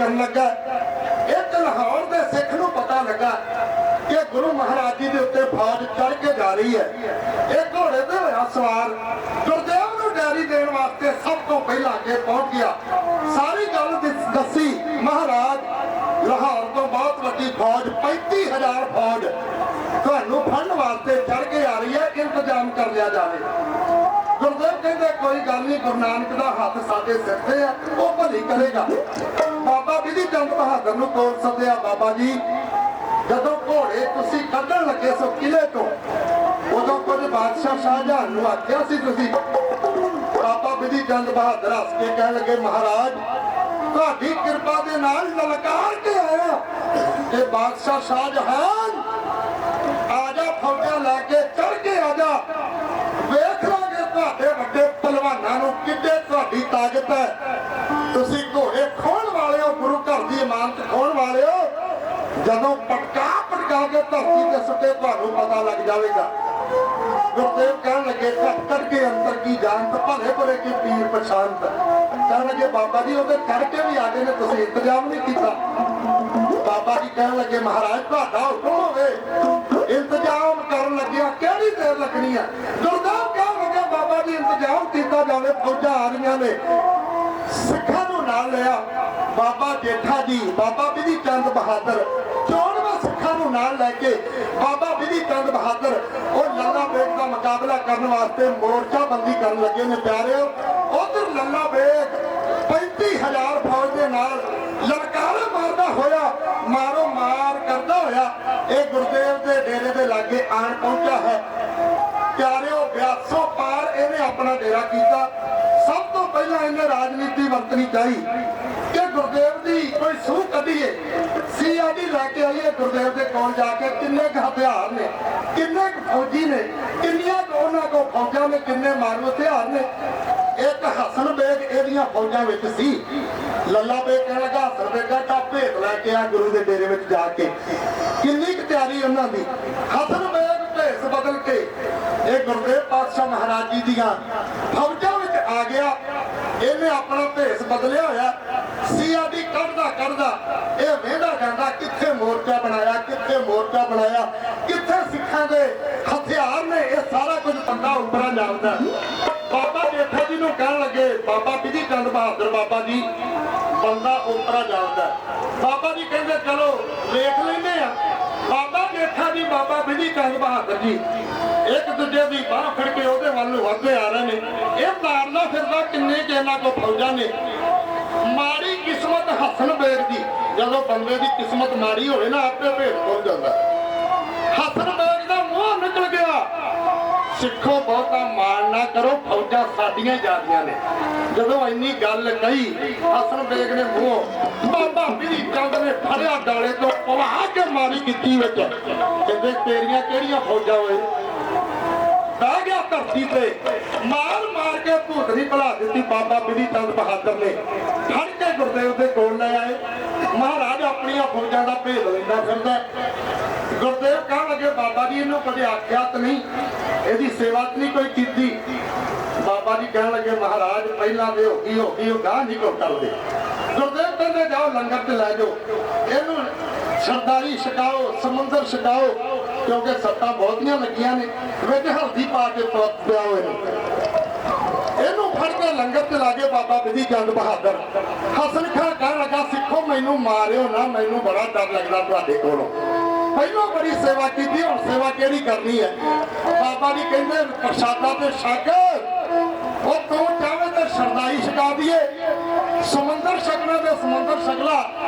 ਕਰਨ ਲੱਗਾ। ਇੱਕ ਲਾਹੌਰ ਦੇ ਸਿੱਖ ਨੂੰ ਪਤਾ ਲੱਗਾ ਕਿ ਗੁਰੂ ਮਹਾਰਾਜ ਜੀ ਦੇ ਉੱਤੇ ਫੌਜ ਚੜ੍ਹ ਕੇ ਜਾ ਰਹੀ ਹੈ। ਇਹ ਘੋੜੇ ਤੇ ਹੋਇਆ ਸਵਾਰ ਗੁਰਦੇਵ ਨੂੰ ਡੈਰੀ ਦੇਣ ਵਾਸਤੇ ਸਭ ਤੋਂ ਪਹਿਲਾਂ ਅੱਗੇ ਪਹੁੰਚ ਗਿਆ। ਸਾਰੀ ਗੱਲ ਦੱਸੀ, ਮਹਾਰਾਜ ਲਾਹੌਰ ਤੋਂ ਬਹੁਤ ਵੱਡੀ ਫੌਜ 35,000 ਫੌਜ ਤੁਹਾਨੂੰ ਫੜਨ ਵਾਸਤੇ ਚੜ੍ਹ ਕੇ ਆ ਰਹੀ ਹੈ, ਇੰਤਜ਼ਾਮ ਕਰ ਲਿਆ ਜਾਵੇ। ਗੁਰਦੇਵ ਕਹਿੰਦੇ ਕੋਈ ਗੱਲ ਨਹੀਂ, ਗੁਰੂ ਨਾਨਕ ਦਾ ਹੱਥ ਸਾਡੇ ਸਿਰ ਤੇ ਆ, ਉਹ ਭਲੀ ਕਰੇਗਾ। ਬਾਬਾ ਬਿਧੀ ਚੰਦ ਬਹਾਦਰ ਨੂੰ ਕੋਲ ਸੱਦਿਆ। ਬਾਬਾ ਜੀ, ਜਦੋਂ ਘੋੜੇ ਤੁਸੀਂ ਕੱਢਣ ਲੱਗੇ ਸੋ ਕਿਲੇ ਤੋਂ, ਉਦੋਂ ਕੁਝ ਬਾਦਸ਼ਾਹ ਸ਼ਾਹਜਹਾਨ ਨੂੰ ਆਖਿਆ ਸੀ ਤੁਸੀਂ? ਬਾਬਾ ਬਿਧੀ ਚੰਦ ਬਹਾਦਰ ਹੱਸ ਕੇ ਕਹਿਣ ਲੱਗੇ, ਮਹਾਰਾਜ ਤੁਹਾਡੀ ਕਿਰਪਾ ਦੇ ਨਾਲ ਲਲਕਾਰ ਕੇ ਆਇਆ ਤੇ ਬਾਦਸ਼ਾਹ ਸ਼ਾਹਜਹਾਨ ਆ ਜਾ, ਫੌਜਾਂ ਲੈ ਕੇ ਚੜ ਕੇ ਆ ਜਾ, ਵੇਖ ਲਾਂਗੇ ਤੁਹਾਡੇ ਵੱਡੇ ਪਹਿਲਵਾਨਾਂ ਨੂੰ ਕਿੱਡੇ ਤੁਹਾਡੀ ਤਾਕਤ ਹੈ। ਤੁਸੀਂ ਘੋੜੇ ਖੋਣ ਵਾਲੇ ਹੋ, ਗੁਰੂ ਘਰ ਦੀ ਇਮਾਨਤ ਖੋਣ ਵਾਲੇ ਹੋ। ਜਦੋਂ ਪਟਕਾ ਕੇ ਧਰਤੀ ਤੇ ਸੁੱਟੇ ਤੁਹਾਨੂੰ ਪਤਾ ਲੱਗ ਜਾਵੇਗਾ। ਗੁਰਦੇਵ ਕਹਿਣ ਲੱਗੇ, ਕੱਟ ਕੇ ਅੰਦਰ ਕੀ ਜਾਣਤ, ਭਲੇ ਭਲੇ ਕੀ ਪੀਰ ਪਛਾਣਤ। ਕਹਿਣ ਲੱਗੇ, ਬਾਬਾ ਜੀ ਉਹਦੇ ਕਰਕੇ ਵੀ ਆ ਗਏ ਨੇ, ਤੁਸੀਂ ਇੰਤਜ਼ਾਮ ਨਹੀਂ ਕੀਤਾ। ਬਾਬਾ ਜੀ ਕਹਿਣ ਲੱਗੇ, ਮਹਾਰਾਜ ਤੁਹਾਡਾ ਹੁਕਮ ਹੋਵੇ, ਇੰਤਜ਼ਾਮ ਕਰਨ ਲੱਗਿਆ ਕਿਹੜੀ ਦੇਰ ਲੱਗਣੀ ਹੈ। ਗੁਰਦੇਵ ਕਹਿਣ ਲੱਗੇ, ਬਾਬਾ ਜੀ ਇੰਤਜ਼ਾਮ ਕੀਤਾ ਜਾਵੇ, ਫੌਜਾਂ ਆ ਰਹੀਆਂ ਨੇ। ਸਿੱਖਾਂ ਨੂੰ ਨਾਲ ਲਿਆ ਬਾਬਾ ਜੇਠਾ ਜੀ, ਬਾਬਾ ਬਿਧੀ ਚੰਦ ਬਹਾਦਰ 94 ਸਿੱਖਾਂ ਨੂੰ ਨਾਲ ਲੈ ਕੇ ਬਾਬਾ ਬਿਧੀ ਚੰਦ ਬਹਾਦਰ ਉਹ ਲੱਲਾ ਬੇਗ ਦਾ ਮੁਕਾਬਲਾ ਕਰਨ ਵਾਸਤੇ ਮੋਰਚਾਬੰਦੀ ਕਰਨ ਲੱਗੇ ਨੇ। ਪਿਆਰਿਓ, ਉਧਰ ਲੱਲਾ ਬੇਗ 35,000 ਫੌਜ ਦੇ ਨਾਲ ਲਲਕਾਰੇ ਮਾਰਦਾ ਹੋਇਆ, ਮਾਰੋ ਮਾਰ ਕਰਦਾ ਹੋਇਆ ਇਹ ਗੁਰਦੇਵ ਦੇ ਡੇਰੇ ਦੇ ਲਾਗੇ ਆਣ ਪਹੁੰਚਾ ਹੈ। ਪਿਆਰਿਓ, 82 ਪਾਰ ਇਹਨੇ ਆਪਣਾ ਡੇਰਾ ਕੀਤਾ। ਸਭ ਤੋਂ ਪਹਿਲਾਂ ਇਹਨੇ ਰਾਜਨੀਤੀ ਵਰਤਣੀ ਚਾਹੀ ਕਿ ਗੁਰਦੇਵ ਦੀ ਕੋਈ ਸੂਹ ਕੱਢੀਏ। CID ਲੈ ਕੇ ਆਈਏ ਗੁਰਦੇਵ ਦੇ ਕੋਲ ਜਾ ਕੇ, ਕਿੰਨੇ ਕੁ ਹਥਿਆਰ ਨੇ, ਕਿੰਨੇ ਕੁ ਫੌਜੀ ਨੇ, ਕਿੰਨੀਆਂ ਉਹਨਾਂ ਕੋਲ ਫੌਜਾਂ ਨੇ, ਕਿੰਨੇ ਮਾਰੂ ਹਥਿਆਰ ਨੇ। ਇੱਕ ਹਸਨ ਬੇਗ ਇਹਦੀਆਂ ਫੌਜਾਂ ਵਿੱਚ ਸੀ। ਲੱਲਾ ਬੇਗ ਕਹਿਣ ਲੱਗਾ, ਹਸਨ ਬੇਗਾ ਤਾਂ ਭੇਤ ਲੈ ਕੇ ਆ ਗੁਰੂ ਦੇ ਡੇਰੇ ਵਿੱਚ ਜਾ ਕੇ। ਕਿੰਨੀ ਕੁ ਤਿਆਰੀ ਉਹਨਾਂ ਦੀ। ਹਸਨ ਬੇਗ ਭੇਸ ਬਦਲ ਕੇ ਇਹ ਗੁਰਦੇਵ ਪਾਤਸ਼ਾਹ ਮਹਾਰਾਜ ਜੀ ਦੀਆਂ ਫੌਜਾਂ ਵਿੱਚ ਆ ਗਿਆ। ਇਹਨੇ ਆਪਣਾ ਭੇਸ ਬਦਲਿਆ ਹੋਇਆ। CID ਕੱਢਦਾ ਇਹ ਵੇਂਦਾ ਜਾਂਦਾ, ਕਿੱਥੇ ਮੋਰਚਾ ਬਣਾਇਆ, ਕਿੱਥੇ ਮੋਰਚਾ ਬਣਾਇਆ, ਕਿੱਥੇ ਸਿੱਖਾਂ ਦੇ ਹਥਿਆਰ ਨੇ। ਇਹ ਸਾਰਾ ਕੁਝ ਬੰਦਾ ਉੱਪਰਾਂ ਜਾਣਦਾ। ਬਾਬਾ ਜੇਠਾ ਜੀ ਨੂੰ ਕਹਿਣ ਲੱਗੇ, ਬਾਬਾ ਬਿਧੀ ਚੰਦ ਬਹਾਦਰ, ਬਾਬਾ ਜੀ ਬੰਦਾ ਉੱਪਰਾਂ ਜਾਣਦਾ। ਬਾਬਾ ਜੀ ਕਹਿੰਦੇ ਚਲੋ ਵੇਖ ਲੈਂਦੇ ਆ। ਬਾਬਾ ਜੇਠਾ ਜੀ, ਬਾਬਾ ਬਿਧੀ ਚੰਦ ਬਹਾਦਰ ਜੀ ਇੱਕ ਦੂਜੇ ਦੀ ਬਾਹ ਫੜ ਕੇ ਉਹਦੇ ਵੱਲ ਨੂੰ ਵੱਧਦੇ ਆ ਰਹੇ ਨੇ। ਇਹ ਮਾਰਦਾ ਫਿਰਦਾ ਕਿੰਨੇ ਕਿ ਇਹਨਾਂ ਕੋਲ ਫੌਜਾਂ ਨੇ। ਮਾੜੀ ਕਿਸਮਤ ਹਸਨ ਬੇਗ ਦੀ, ਜਦੋਂ ਬੰਦੇ ਦੀ ਕਿਸਮਤ ਮਾੜੀ ਹੋਵੇ ਨਾ, ਆਪੇ ਭੇਤ ਖੁੱਲ ਜਾਂਦਾ। ਹਸਨ ਬੇਗ ਦਾ ਮੂੰਹ ਨਿਕਲ ਗਿਆ, ਸਿੱਖੋ ਬਹੁਤਾ ਮਾਣ ਨਾ ਕਰੋ, ਫੌਜਾਂ ਸਾਡੀਆਂ ਜਾਂਦੀਆਂ ਨੇ। ਜਦੋਂ ਇੰਨੀ ਗੱਲ ਕਹੀ, ਹਸਨ ਬੇਗ ਨੇ ਮੂੰਹ ਬਾਬਾ ਬਿਧੀ ਚੰਦ ਨੇ ਫੜਿਆ, ਡਾਲੇ ਤੋਂ ਪਵਾ ਕੇ ਮਾਰੀ ਗਿੱਟੀ ਵਿੱਚ। ਕਹਿੰਦੇ ਤੇਰੀਆਂ ਕਿਹੜੀਆਂ ਫੌਜਾਂ ਹੋਏ। ਬਹਿ ਗਿਆ ਧਰਤੀ ਤੇ, ਮਾਰ ਮਾਰ ਕੇ ਭੂਤਨੀ ਭੁਲਾ ਦਿੱਤੀ। ਬਾਬਾ ਬਿਧੀ ਚੰਦ ਬਹਾਦਰ ਨੇ ਫੜ ਕੇ ਗੁਰਦੇਵ ਦੇ ਕੋਲ ਲੈ ਆਏ। ਮਹਾਰਾਜ ਆਪਣੀਆਂ ਫੌਜਾਂ ਦਾ ਭੇਦ ਲੈਂਦਾ ਫਿਰਦਾ। ਗੁਰਦੇਵ ਕਹਿਣ ਲੱਗੇ, ਬਾਬਾ ਜੀ ਇਹਨੂੰ ਕਦੇ ਆਖਿਆ ਤਾਂ ਨਹੀਂ, ਇਹਦੀ ਸੇਵਾ ਤਾਂ ਨਹੀਂ ਕੋਈ ਕੀਤੀ। ਬਾਬਾ ਜੀ ਕਹਿਣ ਲੱਗੇ, ਮਹਾਰਾਜ ਪਹਿਲਾਂ ਦੇ ਹੋ ਗਈ ਉਹ ਗਾਂ ਨਹੀਂ ਕੋ ਕਰਦੇ। ਗੁਰਦੇਵ ਕਹਿੰਦੇ, ਜਾਓ ਲੰਗਰ ਤੇ ਲੈ ਜਾਓ, ਇਹਨੂੰ ਸਰਦਾਰੀ ਛਕਾਓ, ਸਮੁੰਦਰ ਛਕਾਓ, ਕਿਉਂਕਿ ਸੱਟਾਂ ਬਹੁਤੀਆਂ ਲੱਗੀਆਂ ਨੇ, ਵਿੱਚ ਹਲਦੀ ਪਾ ਕੇ ਪਿਆ ਹੋਏ ਨੇ। ਇਹਨੂੰ ਫੜ ਕੇ ਲੰਗਰ ਤੇ ਲਾਗੇ ਬਾਬਾ ਬਿਧੀ ਚੰਦ ਬਹਾਦਰ। ਹਸਨ ਖਾਂ ਕਹਿਣ ਲੱਗਾ, ਸਿੱਖੋ ਮੈਨੂੰ ਮਾਰਿਓ ਨਾ, ਮੈਨੂੰ ਬੜਾ ਡਰ ਲੱਗਦਾ ਤੁਹਾਡੇ ਕੋਲੋਂ। ਪਹਿਲਾਂ ਬੜੀ ਸੇਵਾ ਕੀਤੀ, ਹੁਣ ਸੇਵਾ ਕਿਹੜੀ ਕਰਨੀ ਹੈ। ਬਾਬਾ ਜੀ ਕਹਿੰਦੇ, ਪ੍ਰਸ਼ਾਦਾ ਤੇ ਛਕ, ਉਹ ਤੂੰ ਚਾਹੇ ਤੇ ਸਰਦਾਈ ਛਕਾ ਦਈਏ, ਸਮੁੰਦਰ ਛਕਣਾ ਤੇ ਸਮੁੰਦਰ ਛਕਲਾ।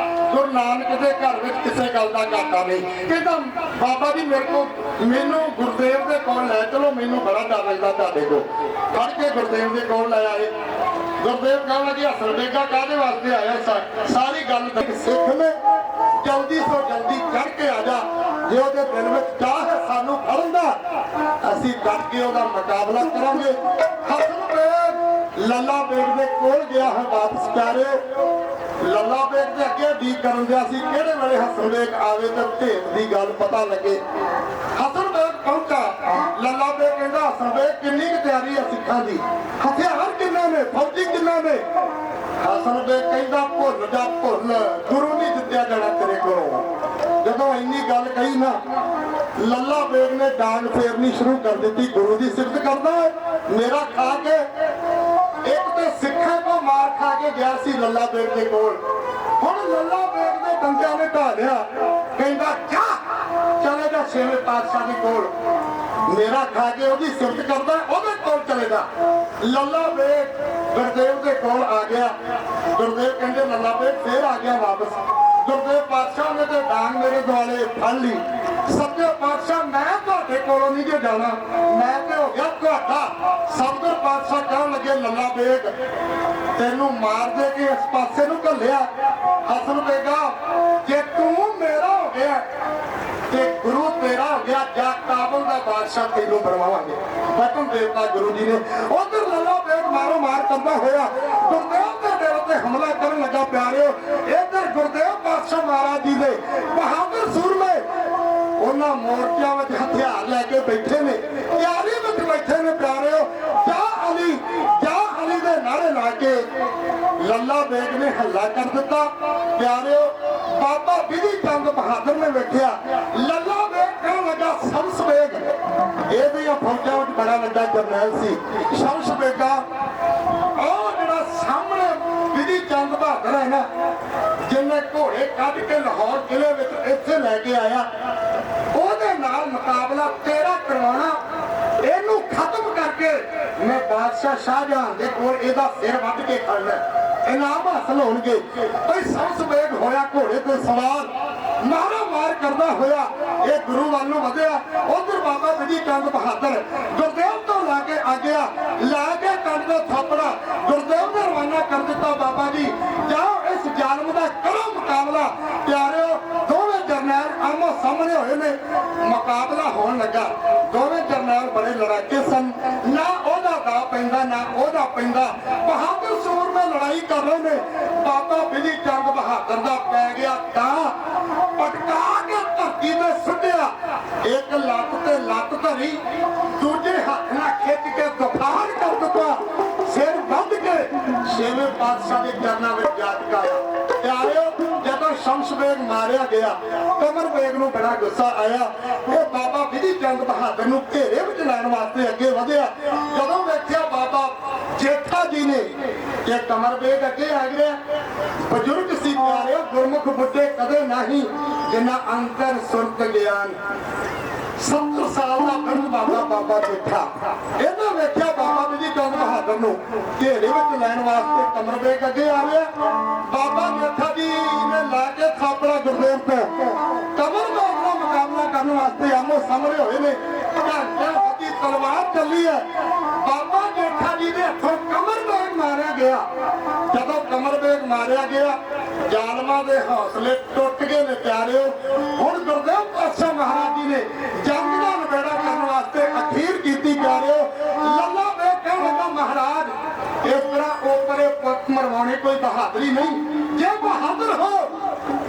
ਗੁਰੂ ਨਾਨਕ ਦੇ ਘਰ ਵਿੱਚ ਕਿਸੇ ਗੱਲ ਦਾ ਘਾਟਾ ਨਹੀਂ। ਕਹਿੰਦਾ, ਬਾਬਾ ਜੀ ਮੈਨੂੰ ਗੁਰਦੇਵ ਦੇ ਕੋਲ ਲੈ ਚਲੋ, ਮੈਨੂੰ ਬੜਾ ਡਰ ਲੱਗਦਾ ਤੁਹਾਡੇ ਕੋਲ। ਫੜ ਕੇ ਗੁਰਦੇਵ ਦੇ ਕੋਲ ਲੈ ਆਏ। ਗੁਰਦੇਵ ਕਹਿਣ ਲੱਗੇ, ਹਸਨ ਬੇਗਾ ਕਾਹਦੇ ਵਾਸਤੇ ਆਇਆ? ਸਾਰੀ ਗੱਲ ਸਿੱਖ ਨੇ ਜਲਦੀ ਤੋਂ ਜਲਦੀ ਚੜ ਕੇ ਆ ਜਾ। ਜੇ ਉਹਦੇ ਦਿਲ ਵਿੱਚ ਚਾਹ ਹੈ ਸਾਨੂੰ ਫੜਨ ਦਾ, ਅਸੀਂ ਡਟ ਕੇ ਉਹਦਾ ਮੁਕਾਬਲਾ ਕਰਾਂਗੇ। ਹਸਨ ਬੇਗ ਲੱਲਾ ਬੇਗ ਦੇ ਕੋਲ ਗਿਆ ਹੈ ਵਾਪਸ। ਪਿਆਰਿਓ, ਲੱਲਾ ਬੇਗ ਦੇ ਅੱਗੇ ਵੀ ਕਰਨ ਦਿਆ ਸੀ, ਕਿਹੜੇ ਵੇਲੇ ਹਸਨ ਬੇਗ ਆਵੇ ਤੇ ਭੇਦ ਦੀ ਗੱਲ ਪਤਾ ਲੱਗੇ। ਹਸਨ ਬੇਗ ਪਹੁੰਚਾ। ਲੱਲਾ ਬੇਗ ਕਹਿੰਦਾ, ਹਸਨ ਬੇਗ ਕਿੰਨੀ ਕੁ ਤਿਆਰੀ ਹੈ ਸਿੱਖਾਂ ਦੀ, ਹਥਿਆਰ ਕਿੰਨੇ ਨੇ, ਫੌਜੀ ਕਿੰਨਾ ਨੇ? ਹਸਨ ਬੇਗ ਕਹਿੰਦਾ ਭੁੱਲ ਜਾ ਭੁੱਲ, ਗੁਰੂ ਨਹੀਂ ਦਿੱਤਿਆ ਜਾਣਾ ਤੇਰੇ ਕੋਲੋਂ। ਜਦੋਂ ਇੰਨੀ ਗੱਲ ਕਹੀ ਨਾ, ਲੱਲਾ ਬੇਗ ਨੇ ਡਾਂਗ ਫੇਰਨੀ ਸ਼ੁਰੂ ਕਰ ਦਿੱਤੀ। ਗੁਰੂ ਦੀ ਸਿਫਤ ਕਰਦਾ ਮੇਰਾ ਖਾ ਕੇ। ਇੱਕ ਤੇ ਸਿੱਖਾਂ ਤੋਂ ਮਾਰ ਖਾ ਕੇ ਗਿਆ ਸੀ ਲੱਲਾ ਬੇਗ ਦੇ ਕੋਲ, ਹੁਣ ਲੱਲਾ ਬੇਗ ਦੇ ਬੰਦਿਆਂ ਨੇ ਢਾ ਲਿਆ। ਕਹਿੰਦਾ ਜਾ ਚਲੇ ਜਾ ਛੇਵੇਂ ਪਾਤਸ਼ਾਹ ਦੇ ਕੋਲ, ਮੇਰਾ ਖਾ ਕੇ ਉਹਦੀ ਸਿਫਤ ਕਰਦਾ, ਉਹਦੇ ਕੋਲ ਚਲੇ ਜਾ। ਲੱਲਾ ਬੇਗ ਗੁਰਦੇਵ ਦੇ ਕੋਲ ਆ ਗਿਆ। ਗੁਰਦੇਵ ਕਹਿੰਦੇ ਲੱਲਾ ਬੇਗ ਫੇਰ ਆ ਗਿਆ ਵਾਪਸ। ਗੁਰਦੇਵ ਪਾਤਸ਼ਾਹ ਨੇ ਤੇ ਡਾਂਗ ਮੇਰੇ ਦੁਆਲੇ ਫੜ ਲਈ। ਸੱਚੇ ਪਾਤਸ਼ਾਹ ਮੈਂ ਤੁਹਾਡੇ ਕੋਲੋਂ ਨਹੀਂ ਜੇ ਜਾਣਾ, ਮੈਂ ਤੇ ਹੋ ਗਿਆ ਤੁਹਾਡਾ। ਸਤਿਗੁਰ ਪਾਤਸ਼ਾਹ ਕਹਿਣ ਲੱਗੇ ਲੱਲਾ ਬੇਗ ਤੈਨੂੰ ਮਾਰ ਦੇ ਕੇ ਇਸ ਪਾਸੇ ਨੂੰ ਘੱਲਿਆ। ਹਸਨ ਬੇਗਾ ਜੇ ਤੂੰ ਮੇਰਾ ਹੋ ਗਿਆ ਤੇ ਗੁਰੂ ਤੇਰਾ ਹੋ ਗਿਆ, ਜਾ ਕਾਬਲ ਦਾ ਬਾਦਸ਼ਾਹ ਤੈਨੂੰ ਬਣਵਾਵਾਂਗੇ। ਬਚਨ ਦੇਵਤਾ ਗੁਰੂ ਜੀ ਨੇ। ਉਧਰ ਲੱਲਾ ਬੇਗ ਮਾਰੋ ਮਾਰ ਕਰਦਾ ਹੋਇਆ ਗੁਰਦੇਵ ਦੇ ਦਿਲ ਤੇ ਹਮਲਾ ਕਰਨ ਲੱਗਾ। ਪਿਆਰਿਓ ਇੱਧਰ ਗੁਰਦੇਵ ਪਾਤਸ਼ਾਹ ਮਹਾਰਾਜ ਜੀ ਦੇ ਬਹਾਦਰ ਸੂਰਮੇ ਉਹਨਾਂ ਮੋਰਚਿਆਂ ਵਿੱਚ ਹਥਿਆਰ ਲੈ ਕੇ ਬੈਠੇ ਨੇ, ਤਿਆਰੀ ਵਿੱਚ ਬੈਠੇ ਨੇ। ਪਿਆਰਿਓ ਜਾ ਅਲੀ ਦੇ ਨਾਰੇ ਲਾ ਕੇ ਲੱਲਾ ਬੇਗ ਨੇ ਹੱਲਾ ਕਰ ਦਿੱਤਾ। ਪਿਆਰਿਓ ਬਾਬਾ ਬਿਧੀ ਚੰਦ ਬਹਾਦਰ ਨੇ ਵੇਖਿਆ ਲੱਲਾ ਬੇਗ ਕਹਿਣ ਲੱਗਾ ਸ਼ਮਸ ਬੇਗ, ਇਹਦੀਆਂ ਫੌਜਾਂ ਵਿੱਚ ਬੜਾ ਵੱਡਾ ਜਰਨੈਲ ਸੀ ਸ਼ਮਸ ਬੇਗਾ। ਉਹ ਜਿਹੜਾ ਸਾਹਮਣੇ ਬਿਧੀ ਚੰਦ ਬਹਾਦਰ ਹੈ ਨਾ, ਜਿਹਨੇ ਘੋੜੇ ਕੱਢ ਕੇ ਲਾਹੌਰ ਕਿਲੇ ਵਿੱਚ ਇੱਥੇ ਲੈ ਕੇ ਆਇਆ, ਉਹਦੇ ਨਾਲ ਮੁਕਾਬਲਾ ਤੇਰਾ ਕਰਵਾਉਣਾ। ਇਹਨੂੰ ਖਤਮ ਕਰਕੇ ਮੈਂ ਬਾਦਸ਼ਾਹ ਸ਼ਾਹਜਹਾਨ ਦੇ ਕੋਲ ਇਹਦਾ ਸਿਰ ਵੱਢ ਕੇ ਖੜਨਾ, ਇਨਾਮ ਹਾਸਲ ਹੋਣਗੇ। ਕੋਈ ਸ਼ਮਸ ਬੇਗ ਹੋਇਆ ਘੋੜੇ ਤੇ ਸਵਾਰ, ਮਾਰਾ ਮਾਰ ਕਰਦਾ ਹੋਇਆ ਇਹ ਗੁਰੂ ਵੱਲ ਨੂੰ ਵਧਿਆ। ਉਧਰ ਬਾਬਾ ਬਿਧੀ ਚੰਦ ਬਹਾਦਰ ਗੁਰਦੇਵ ਤੋਂ ਲਾ ਕੇ ਆ ਗਿਆ, ਲਾ ਕੇ ਕੰਨ ਦਾ ਥਾਪੜਾ ਗੁਰਦੇਵ ਨੇ ਰਵਾਨਾ ਕਰ ਦਿੱਤਾ। ਬਾਬਾ ਜੀ ਜਾਓ ਇਸ ਜ਼ਾਲਮ ਦਾ ਕਰੋ ਮੁਕਾਬਲਾ। ਪਿਆਰਿਓ ਦੋਵੇਂ ਜਰਨੈਲ ਆਮੋ ਸਾਹਮਣੇ ਹੋਏ ਨੇ, ਮੁਕਾਬਲਾ ਹੋਣ ਲੱਗਾ। ਦੋਵੇਂ ਜਰਨੈਲ ਬੜੇ ਲੜਾਕੇ ਸਨ, ਨਾ ਉਹਦਾ ਦਾ ਪੈਂਦਾ ਨਾ ਉਹਦਾ ਪੈਂਦਾ। ਬਹਾਦਰ ਸੂਰਮੇ ਲੜਾਈ ਕਰ ਰਹੇ ਨੇ। ਬਾਬਾ ਬਿਧੀ ਚੰਦ ਬਹਾਦਰ ਦਾ ਪੈ ਗਿਆ ਤਾਂ ਪਟਕਾ ਕੇ ਧਰਤੀ ਤੇ ਸੁੱਟਿਆ। ਇੱਕ ਲੱਤ ਤੇ ਲੱਤ ਧਰੀ, ਦੂਜੇ ਹੱਥ ਨਾਲ ਖਿੱਚ ਕੇ ਦਫਾੜ ਕਰ ਦਿੱਤਾ, ਸਿਰ ਵੱਢ ਕੇ ਛੇਵੇਂ ਪਾਤਸ਼ਾਹ ਦੇ ਚਰਨਾਂ ਵਿੱਚ ਜਾ ਟਿਕਾਇਆ। ਪਿਆਰਿਓ ਜਦੋਂ ਸ਼ਮਸ ਬੇਗ ਮਾਰਿਆ ਗਿਆ, ਕਮਰ ਬੇਗ ਨੂੰ ਬੜਾ ਗੁੱਸਾ ਆਇਆ। ਇਹ ਬਾਬਾ ਬਿਧੀ ਚੰਦ ਬਹਾਦਰ ਨੂੰ ਘੇਰੇ ਵਿੱਚ ਲੈਣ ਵਾਸਤੇ ਅੱਗੇ ਵਧਿਆ। ਜਦੋਂ ਵੇਖਿਆ ਬਾਬਾ ਜੇਠਾ ਜੀ ਨੇ ਇਹ ਕਮਰ ਬੇਗ ਅੱਗੇ ਆ ਗਿਆ। ਬਜ਼ੁਰਗ ਸੀ ਪਿਆਰਿਓ, ਗੁਰਮੁਖ ਬੁੱਢੇ ਕਦੇ ਨਹੀਂ ਜਿੰਨਾ ਅੰਤਰ ਸੁਰਤ ਗਿਆਨ। 70 ਸਾਲ ਦਾ ਬਜ਼ੁਰਗ ਬਾਬਾ ਜੇਠਾ, ਇਹਨਾਂ ਵੇਖਿਆ ਬਾਬਾ ਬਿਧੀ ਚੰਦ ਬਹਾਦਰ ਨੂੰ ਘੇਰੇ ਵਿੱਚ ਲੈਣ ਵਾਸਤੇ ਕਮਰ ਬੇਗ ਅੱਗੇ ਆ ਗਿਆ। ਬਾਬਾ ਜੇਠਾ ਜੀ ਨੇ ਲਾ ਕੇ ਥਾਪੜਾ ਗੁਰਦੇਵ ਤੋਂ ਕਮਰ ਬੇਗ ਦਾ ਮੁਕਾਬਲਾ ਕਰਨ ਵਾਸਤੇ ਆਮੋ ਸਾਹਮਣੇ ਹੋਏ ਨੇ। ਘੰਟਿਆਂ ਦੀ ਤਲਵਾਰ ਚੱਲੀ ਹੈ। ਬਾਬਾ ਜੇਠਾ ਜੀ ਦੇ ਹੱਥੋਂ ਕਮਰ ਬੇਗ ਮਾਰਿਆ ਗਿਆ। ਜਦੋਂ ਕਮਰ ਬੇਗ ਮਾਰਿਆ ਗਿਆ, ਜ਼ਾਲਮਾਂ ਦੇ ਹੌਸਲੇ ਟੁੱਟ ਗਏ ਨੇ। ਪਿਆਰਿਓ ਹੁਣ ਗੁਰਦੇਵ ਪਾਤਸ਼ਾਹ ਮਹਾਰਾਜ ਜੀ ਨੇ ਜੰਗ ਦਾ ਨਿਬੇੜਾ ਕਰਨ ਵਾਸਤੇ ਅਖੀਰ ਕੀਤੀ। ਪਿਆਰਿਓ ਲੱਲਾ ਬੇਗ ਕਹਿਣ ਲੱਗਾ ਮਹਾਰਾਜ ਇਸ ਤਰ੍ਹਾਂ ਓਪਰੇ ਪੁੱਤ ਮਰਵਾਉਣੇ ਕੋਈ ਬਹਾਦਰੀ ਨਹੀਂ। ਜੇ ਬਹਾਦਰ ਹੋ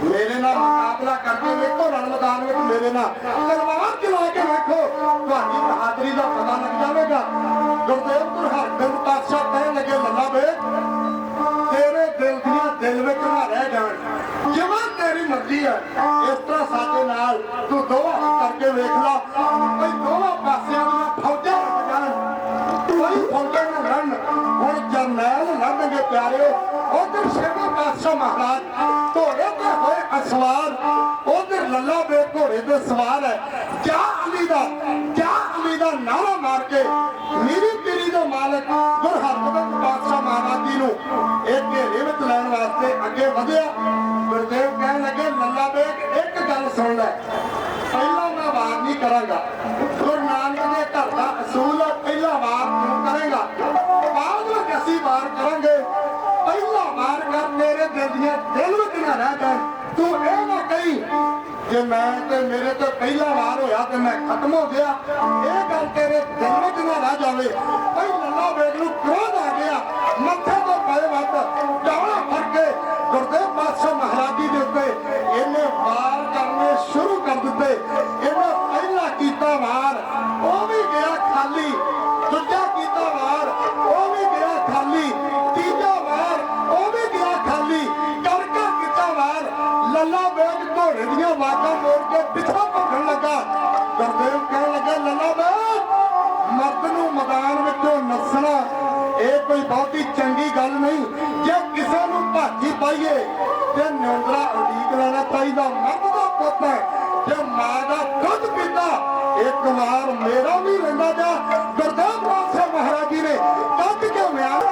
ਮੇਰੇ ਨਾਲ ਮੁਕਾਬਲਾ ਕਰਕੇ ਵੇਖੋ, ਰਣ ਮੈਦਾਨ ਵਿੱਚ ਮੇਰੇ ਨਾਲ ਤਲਵਾਰ ਚਲਾ ਕੇ ਵੇਖੋ, ਤੁਹਾਡੀ ਬਹਾਦਰੀ ਦਾ ਪਤਾ ਲੱਗ ਜਾਵੇਗਾ। ਗੁਰਦੇਵ ਹਰਗੋਬਿੰਦ ਪਾਤਸ਼ਾਹ ਕਹਿਣ ਲੱਗੇ ਲੱਲਾ ਬੇਗ ਤੇਰੇ ਦਿਲ ਦੀਆਂ ਦਿਲ ਵਿੱਚ ਨਾ ਰਹਿ ਜਾਣ, ਜਿਵੇਂ ਤੇਰੀ ਮਰਜ਼ੀ ਹੈ। ਇਸ ਤਰ੍ਹਾਂ ਸਾਡੇ ਨਾਲ ਤੂੰ ਦੋਵਾਂ ਕਰਕੇ ਵੇਖ ਲਾ, ਕੋਈ ਦੋਵਾਂ ਪਾਸਿਆਂ ਦੀਆਂ ਫੌਜਾਂ ਲੱਗ ਜਾਣ, ਕੋਈ ਫੌਜਾਂ ਨਾ ਲੜਨ। ਹੁਣ ਜਰਨੈਲ ਲੜਨਗੇ। ਪਿਆਰਿਓ ਉਧਰ ਛੇਵੇਂ ਪਾਤਸ਼ਾਹ ਮਹਾਰਾਜ ਘੋੜੇ ਤੇ ਹੋਏ ਅਸਵਾਰ, ਉਧਰ ਲੱਲਾ ਬੇਗ ਘੋੜੇ ਤੇ ਸਵਾਰ ਹੈ। ਜਾ ਅਲੀ ਦਾ ਨਾਰਾ ਮਾਰ ਕੇ ਮੇਰੀ ਪੀਰੀ ਦਾ ਮਾਲਕ ਗੁਰੂ ਹਰਗੋਬਿੰਦ ਪਾਤਸ਼ਾਹ ਮਹਾਰਾਜ ਜੀ ਨੂੰ ਇਹ ਘੇਰੇ ਵਿੱਚ ਲੈਣ ਵਾਸਤੇ ਅੱਗੇ ਵਧਿਆ। ਗੁਰਦੇਵ ਕਹਿਣ ਲੱਗੇ ਲੱਲਾ ਬੇਗ ਇੱਕ ਗੱਲ ਸੁਣ ਲੈ, ਪਹਿਲਾਂ ਮੈਂ ਵਾਰ ਨਹੀਂ ਕਰਾਂਗਾ। ਗੁਰੂ ਨਾਨਕ ਦੇ ਘਰ ਦਾ ਅਸੂਲ ਹੈ, ਪਹਿਲਾ ਵਾਰ ਤੂੰ ਕਰੇਗਾ, ਬਾਅਦ ਵਿੱਚ ਅਸੀਂ ਵਾਰ ਕਰਾਂਗੇ। ਪਹਿਲਾ ਵਾਰ ਕਰ, ਤੇਰੇ ਦਿਲ ਦੀਆਂ ਦਿਲ ਵਿੱਚ ਨਾ ਰਹਿ ਜਾਣ। ਤੂੰ ਇਹ ਨਾ ਕਹੀ ਜੇ ਮੈਂ ਤੇ ਮੇਰੇ ਤੇ ਪਹਿਲਾ ਵਾਰ ਹੋਇਆ ਤੇ ਮੈਂ ਖਤਮ ਹੋ ਗਿਆ, ਇਹ ਗੱਲ ਤੇਰੇ ਦਿਲ ਵਿੱਚ ਨਾ ਰਹਿ ਜਾਵੇ। ਭਾਈ ਲੱਲਾ ਬੇਗ ਨੂੰ ਕ੍ਰੋਧ ਆ ਗਿਆ, ਮੱਥੇ ਤੋਂ ਪਏ ਵੱਟ ਡਾਲਾ ਫੜ ਕੇ ਗੁਰਦੇਵ ਪਾਤਸ਼ਾਹ ਮਹਾਰਾਜ ਜੀ ਦੇ ਉੱਤੇ ਇਹਨੇ ਵਾਰ ਕਰਨੇ ਸ਼ੁਰੂ ਕਰ ਦਿੱਤੇ। ਇਹਨੇ ਪਹਿਲਾ ਕੀਤਾ ਵਾਰ, ਉਹ ਵੀ ਗਿਆ ਖਾਲੀ। ਦੂਜਾ ਕੀਤਾ ਵਾਰ, ਉਹ ਵੀ ਗਿਆ ਖਾਲੀ। ਤੀਜਾ ਵਾਰ, ਉਹ ਵੀ घोड़े दियां वाटां मोड़ के पिछा भगन लगा। गुरदेव कहन लगे लला मैं मर्द नूं मैदान विचों नसना ये कोई बहुती चंगी गल नहीं। जे किसी नूं भाजी पाईए ते न्योंदरा उड़ीक लेना चाहिए। मर्द दा पुत्त है जे मां दा दुध पीता एक बार मेरा भी लेंदा जा। गुरदेव पातशाह महाराज जी ने कद के म्यार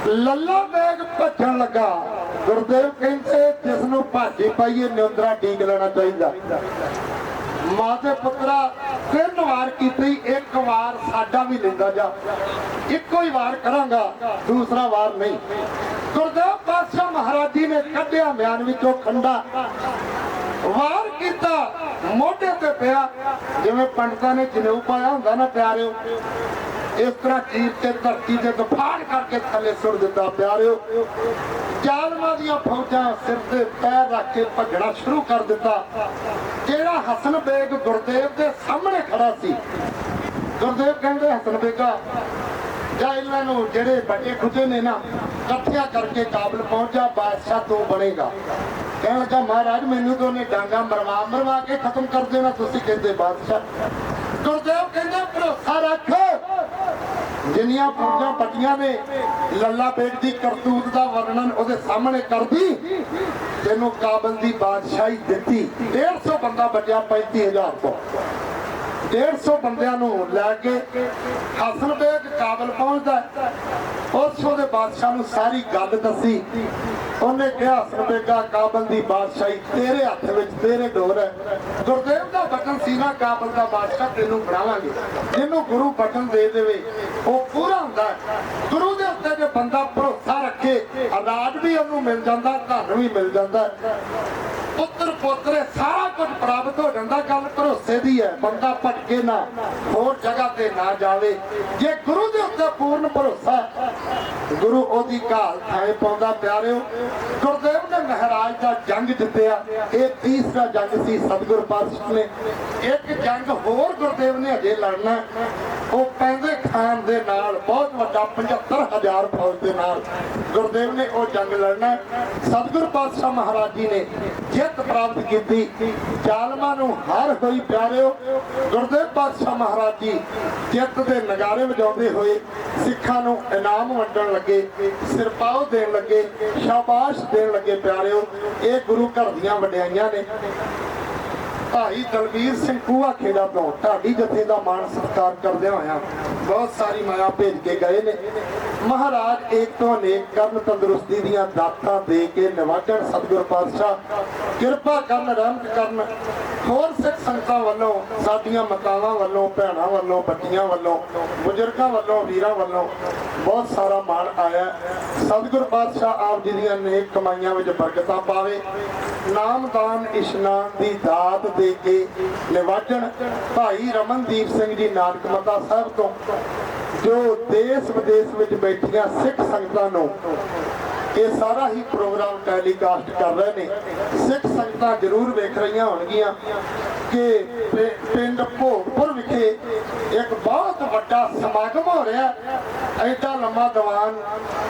ਲੱਲਾ ਬੈਗ ਭੱਜਣ ਲੱਗਾ। ਗੁਰਦੇਵ ਕਹਿੰਦੇ ਜਿਸ ਨੂੰ ਭਾਜੀ ਪਾਈਏ ਨਿਉਂਦਰਾ ਡੀਕ ਲੈਣਾ ਚਾਹੀਦਾ। ਮਾਂ ਦੇ ਪੁੱਤਰਾ 3 ਵਾਰ ਕੀਤੀ, ਇੱਕ ਵਾਰ ਸਾਡਾ ਵੀ ਲੈਂਦਾ ਜਾ। ਇੱਕੋ ਹੀ ਵਾਰ ਕਰਾਂਗਾ, ਦੂਸਰਾ ਵਾਰ ਨਹੀਂ। ਗੁਰਦੇਵ ਪਾਤਸ਼ਾਹ ਮਹਾਰਾਜ ਜੀ ਨੇ ਕੱਢਿਆ ਮਿਆਨ ਵਿੱਚੋਂ ਖੰਡਾ, ਵਾਰ ਕੀਤਾ, ਮੋਢੇ ਤੇ ਪਿਆ। ਜਿਵੇਂ ਪੰਡਤਾਂ ਨੇ ਜਨੇਊ ਪਾਇਆ ਹੁੰਦਾ ਨਾ ਪਿਆਰਿਓ, ਇਸ ਤਰ੍ਹਾਂ ਚੀਰ ਕੇ ਧਰਤੀ ਤੇ ਦਫਾੜ ਕਰਕੇ ਥੱਲੇ ਸੁੱਟ ਦਿੱਤਾ। ਪਿਆਰਿਓ, ਜ਼ਾਲਮਾਂ ਦੀਆਂ ਫੌਜਾਂ ਸਿਰ ਤੇ ਪੈਰ ਰੱਖ ਕੇ ਭੱਜਣਾ ਸ਼ੁਰੂ ਕਰ ਦਿੱਤਾ। ਜਿਹੜਾ ਹਸਨ ਬੇਗ ਗੁਰਦੇਵ ਦੇ ਸਾਹਮਣੇ ਖੜਾ ਸੀ, ਗੁਰਦੇਵ ਕਹਿੰਦੇ ਹਸਨ ਬੇਗਾ ਜਾਂ ਇਹਨਾਂ ਨੂੰ ਜਿਹੜੇ ਵੱਡੇ ਖੁੱਜੇ ਨੇ ਨਾ ਇਕੱਠਿਆਂ ਕਰਕੇ ਕਾਬਲ ਪਹੁੰਚ ਜਾ, ਬਾਦਸ਼ਾਹ ਤੂੰ ਬਣੇਗਾ। ਕਹਿਣ ਲੱਗਾ ਮਹਾਰਾਜ ਮੈਨੂੰ ਤਾਂ ਉਹਨੇ ਡਾਂਗਾ ਮਰਵਾ ਕੇ ਖਤਮ ਕਰ ਦੇਣਾ, ਤੁਸੀਂ ਕਹਿੰਦੇ ਬਾਦਸ਼ਾਹ। ਗੁਰਦੇਵ ਕਹਿੰਦੇ ਭਰੋਸਾ ਰੱਖ, ਜਿੰਨੀਆਂ ਫੌਜਾਂ ਪੱਟੀਆਂ ਨੇ ਲੱਲਾ ਬੇਗ ਦੀ ਕਰਤੂਤ ਦਾ ਵਰਣਨ ਉਹਦੇ ਸਾਹਮਣੇ ਕਰਦੀ, ਤੈਨੂੰ ਕਾਬਲ ਦੀ ਬਾਦਸ਼ਾਹੀ ਦਿੱਤੀ। 150 ਬੰਦਾ ਬਚਿਆ 35,000 ਤੋਂ। 150 ਬੰਦਿਆਂ ਨੂੰ ਲੈ ਕੇ ਹਸਨ ਬੇਗ ਕਾਬਲ ਪਹੁੰਚਦਾ। ਉਸ ਉਹਦੇ ਬਾਦਸ਼ਾਹ ਨੂੰ ਸਾਰੀ ਗੱਲ ਦੱਸੀ। ਉਹਨੇ ਕਿਹਾ ਹਸਨ ਬੇਗਾ ਕਾਬਲ ਦੀ ਬਾਦਸ਼ਾਹੀ ਤੇਰੇ ਹੱਥ ਵਿੱਚ, ਤੇਰੇ ਡੋਰ ਹੈ। ਗੁਰਦੇਵ ਦਾ ਬਟਨ ਸੀ ਨਾ, ਕਾਬਲ ਦਾ ਬਾਦਸ਼ਾਹ ਤੈਨੂੰ ਬਣਾਵਾਂਗੇ। ਜਿਹਨੂੰ ਗੁਰੂ ਬਟਨ ਦੇ ਦੇਵੇ ਉਹ ਪੂਰਾ ਹੁੰਦਾ ਹੈ। ਗੁਰੂ ਦੇ ਉੱਤੇ ਜੇ ਬੰਦਾ ਭਰੋਸਾ ਰੱਖੇ, ਆਜ਼ਾਦ ਵੀ ਉਹਨੂੰ ਮਿਲ ਜਾਂਦਾ, ਧਨ ਵੀ ਮਿਲ ਜਾਂਦਾ, ਪੁੱਤਰ ਪੋਤਰੇ ਸਾਰਾ ਕੁਝ ਪ੍ਰਾਪਤ ਹੋ ਜਾਂਦਾ। ਗੱਲ ਭਰੋਸੇ ਦੀ ਹੈ, ਬੰਦਾ ਭਟਕੇ ਨਾ, ਹੋਰ ਜਗ੍ਹਾ ਤੇ ਨਾ ਜਾਵੇ। ਜੇ ਗੁਰੂ ਦੇ ਉੱਤੇ ਪੂਰਨ ਭਰੋਸਾ, ਗੁਰੂ ਉਹਦੀ ਘਾਲ ਥਾਂ ਪਾਉਂਦਾ। ਪਿਆਰਿਓ, ਗੁਰਦੇਵ ਨੇ ਮਹਾਰਾਜ ਦਾ ਜੰਗ ਜਿੱਤਿਆ। ਇਹ ਤੀਸਰਾ ਜੰਗ ਸੀ ਸਤਿਗੁਰ ਪਾਤਸ਼ਾਹ ਨੇ। ਇੱਕ ਜੰਗ ਹੋਰ ਗੁਰਦੇਵ ਨੇ ਅਜੇ ਲੜਨਾ, ਉਹ ਪੈਂਦੇ ਖਾਨ ਦੇ ਨਾਲ, ਬਹੁਤ ਵੱਡਾ 75,000 ਫੌਜ ਦੇ ਨਾਲ ਗੁਰਦੇਵ ਨੇ ਉਹ ਜੰਗ ਲੜਨਾ। ਸਤਿਗੁਰ ਪਾਤਸ਼ਾਹ ਮਹਾਰਾਜ ਜੀ ਨੇ ਜਿੱਤ ਪ੍ਰਾਪਤ ਕੀਤੀ, ਜ਼ਾਲਮਾਂ ਨੂੰ ਹਾਰ ਹੋਈ। ਪਿਆਰਿਓ, ਗੁਰਦੇਵ ਪਾਤਸ਼ਾਹ ਮਹਾਰਾਜ ਜੀ ਜਿੱਤ ਦੇ ਨਗਾਰੇ ਵਜਾਉਂਦੇ ਹੋਏ ਸਿੱਖਾਂ ਨੂੰ ਇਨਾਮ ਵੰਡਣ ਲੱਗੇ, ਸਿਰਪਾਓ ਦੇਣ ਲੱਗੇ, ਸ਼ਾਬਾਸ਼ ਦੇਣ ਲੱਗੇ। ਪਿਆਰਿਓ, ਇਹ ਗੁਰੂ ਘਰ ਦੀਆਂ ਵਡਿਆਈਆਂ ਨੇ। ਭਾਈ ਦਲਵੀਰ ਸਿੰਘ ਕੂਆ ਖੇੜਾ ਤੋਂ ਢਾਡੀ ਜਥੇ ਦਾ ਮਾਣ ਸਤਿਕਾਰ ਕਰਦੇ ਹੋਇਆ ਬਹੁਤ ਸਾਰੀ ਮਾਇਆ ਭੇਜ ਕੇ ਗਏ ਨੇ। ਮਹਾਰਾਜ ਏਕ ਤੋਂ ਅਨੇਕ ਕਰਨ, ਤੰਦਰੁਸਤੀ ਦੀਆਂ ਦਾਤਾਂ ਦੇ ਕੇ ਨਿਵਾਜਣ। ਸਤਿਗੁਰ ਪਾਤਸ਼ਾਹ ਕਿਰਪਾ ਕਰਨ, ਰਹਿਮਤ ਕਰਨ। ਹੋਰ ਸਿੱਖ ਸੰਗਤਾਂ ਵੱਲੋਂ, ਸਾਡੀਆਂ ਮਾਤਾਵਾਂ ਵੱਲੋਂ, ਭੈਣਾਂ ਵੱਲੋਂ, ਬੱਚੀਆਂ ਵੱਲੋਂ, ਬਜ਼ੁਰਗਾਂ ਵੱਲੋਂ, ਵੀਰਾਂ ਵੱਲੋਂ ਬਹੁਤ ਸਾਰਾ ਮਾਣ ਆਇਆ। ਸਤਿਗੁਰ ਪਾਤਸ਼ਾਹ ਆਪ ਜੀ ਦੀਆਂ ਨੇਕ ਕਮਾਈਆਂ ਵਿੱਚ ਬਰਕਤਾਂ ਪਾਵੇ। ਨਾਮਦਾਨ ਇਸ਼ਨਾਨ ਦੀ ਦਾਤ ਦੇ ਕੇ ਨਿਵਾਜਣ। ਭਾਈ ਰਮਨਦੀਪ ਸਿੰਘ ਜੀ ਨਾਨਕ ਮਤਾ ਸਾਹਿਬ ਤੋਂ, ਜੋ ਦੇਸ਼ ਵਿਦੇਸ਼ ਵਿੱਚ ਬੈਠੀਆਂ ਸਿੱਖ ਸੰਗਤਾਂ ਨੂੰ ਇਹ ਸਾਰਾ ਹੀ ਪ੍ਰੋਗਰਾਮ ਟੈਲੀਕਾਸਟ ਕਰ ਰਹੇ ਨੇ। ਸਿੱਖ ਸੰਗਤਾਂ ਜ਼ਰੂਰ ਵੇਖ ਰਹੀਆਂ ਹੋਣਗੀਆਂ ਕਿ ਪਿੰਡ ਭੋਗਪੁਰ ਵਿਖੇ ਇੱਕ ਬਹੁਤ ਵੱਡਾ ਸਮਾਗਮ ਹੋ ਰਿਹਾ। ਐਡਾ ਲੰਮਾ ਦੀਵਾਨ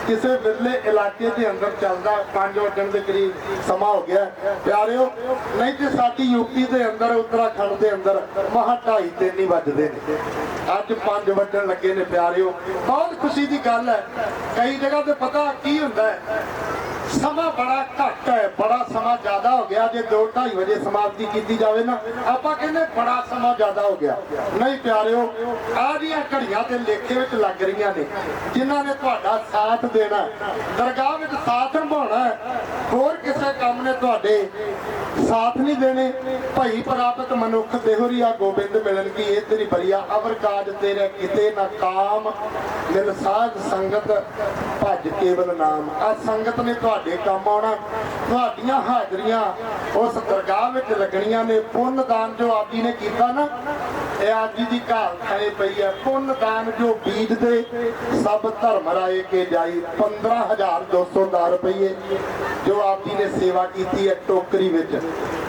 ਕਿਸੇ ਵਿਰਲੇ ਇਲਾਕੇ ਦੇ ਅੰਦਰ ਚੱਲਦਾ। 5 ਵਜੇ ਦੇ ਕਰੀਬ ਸਮਾਂ ਹੋ ਗਿਆ। ਪਿਆਰਿਓ, ਨਹੀਂ ਤੇ ਸਾਡੀ ਯੂਪੀ ਦੇ ਅੰਦਰ, ਉੱਤਰਾਖੰਡ ਦੇ ਅੰਦਰ ਮਹਾ 2:30-3 ਹੀ ਵੱਜਦੇ ਨੇ। ਅੱਜ 5 ਵੱਜਣ ਲੱਗੇ ਨੇ। ਪਿਆਰਿਓ, ਬਹੁਤ ਖੁਸ਼ੀ ਦੀ ਗੱਲ ਹੈ। ਕਈ ਜਗ੍ਹਾ ਤੇ ਪਤਾ ਕੀ ਹੁੰਦਾ ਹੈ, ਸਮਾਂ ਬੜਾ ਘੱਟ ਹੈ, ਬੜਾ ਸਮਾਂ ਜ਼ਿਆਦਾ ਹੋ ਗਿਆ। ਜੇ 2-2:30 ਵਜੇ ਸਮਾਪਤੀ ਕੀਤੀ ਜਾਵੇ ਨਾ, ਆਪਾਂ ਕਹਿੰਦੇ ਬੜਾ ਸਮਾਂ ਜ਼ਿਆਦਾ ਹੋ ਗਿਆ। ਨਹੀਂ ਪਿਆਰਿਓ, ਆਹ ਦੀਆਂ ਘੜੀਆਂ ਦੇ ਲੇਖੇ ਵਿੱਚ ਲੱਗ ਰਹੀਆਂ ਨੇ। ਜਿਨ੍ਹਾਂ ਨੇ ਤੁਹਾਡਾ ਸਾਥ ਦੇਣਾ, ਦਰਗਾਹ ਵਿੱਚ ਸਾਥ ਨਿਭਾਉਣਾ, ਹੋਰ ਕਿਸੇ ਕੰਮ ਨੇ ਤੁਹਾਡੇ ਸਾਥ ਨਹੀਂ ਦੇਣੇ। ਭਈ ਪ੍ਰਾਪਤ ਮਨੁੱਖ ਦੇਹੁਰੀਆ ਗੋਬਿੰਦ ਮਿਲਣ ਕੀ, ਇਹ ਤੇਰੀ ਬਰੀਆ ਅਵਰ ਕਾਜ ਤੇਰੇ ਕਿਤੇ ਨਾ ਕਾਮ, ਮਿਲ ਸਾਧ ਸੰਗਤ ਭੱਜ ਕੇਵਲ ਨਾਮ। ਆ ਸੰਗਤ ਨੇ ਤੁਹਾਡੇ ਕੰਮ ਆਉਣਾ। ਤੁਹਾਡੀਆਂ ਹਾਜ਼ਰੀਆਂ ਉਸ ਦਰਗਾਹ ਵਿੱਚ ਲੱਗਣੀਆਂ ਨੇ। ਪੁੰਨ ਦਾਨ ਜੋ ਆਪ ਜੀ ਨੇ ਕੀਤਾ ਨਾ, ਇਹ ਆਪ ਜੀ ਦੀ ਘਾਲ ਖਾਏ ਪਈ ਹੈ। ਪੁੰਨ ਦਾਨ ਜੋ ਬੀਜ ਦੇ ਸਭ ਧਰਮ ਰਾਏ ਕੇ ਜਾਈ। 15,210 ਰੁਪਏ ਜੋ ਆਪ ਜੀ ਨੇ ਸੇਵਾ ਕੀਤੀ ਹੈ ਟੋਕਰੀ ਵਿੱਚ,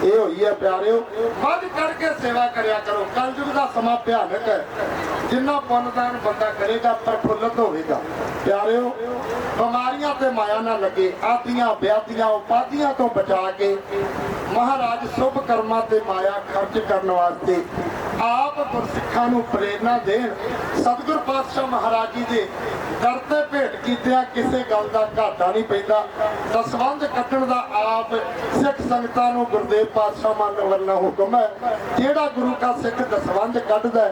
ਇਹ ਹੋਈ ਹੈ। ਪਿਆਰਿਓ, ਵੱਧ ਕਰਕੇ ਸੇਵਾ ਕਰਿਆ ਕਰੋ। ਕਲਯੁਗ ਦਾ ਸਮਾਂ ਭਿਆਨਕ ਹੈ। ਜਿੰਨਾ ਪੁੰਨਦਾਨ ਬੰਦਾ ਕਰੇਗਾ ਪ੍ਰਫੁੱਲਤ ਹੋਵੇਗਾ। ਪਿਆਰਿਓ, ਬਿਮਾਰੀਆਂ ਤੇ ਮਾਇਆ ਨਾ ਲੱਗੇ। ਆਦੀਆਂ ਵਿਆਧੀਆਂ ਉਪਾਧੀਆਂ ਤੋਂ ਬਚਾ ਕੇ ਮਹਾਰਾਜ ਸ਼ੁਭ ਕਰਮਾਂ ਤੇ ਮਾਇਆ ਖਰਚ ਕਰਨ ਵਾਸਤੇ ਆਪ ਗੁਰਸਿੱਖਾਂ ਨੂੰ ਪ੍ਰੇਰਨਾ ਦੇਣ। ਸਤਿਗੁਰ ਪਾਤਸ਼ਾਹ ਮਹਾਰਾਜ ਜੀ ਦੇ ਦਰ ਤੇ ਭੇਟ ਕੀਤਿਆਂ ਕਿਸੇ ਗੱਲ ਦਾ ਘਾਟਾ ਨਹੀਂ ਪੈਂਦਾ। ਦਸਵੰਧ ਕੱਢਣ ਦਾ ਆਪ ਸਿੱਖ ਸੰਗਤਾਂ ਨੂੰ ਗੁਰਦੇਵ ਪਾਤਸ਼ਾਹ ਮਾਨ ਵੱਲੋਂ ਹੁਕਮ ਹੈ। ਜਿਹੜਾ ਗੁਰੂ ਕਾ ਸਿੱਖ ਦਸਵੰਧ ਕੱਢਦਾ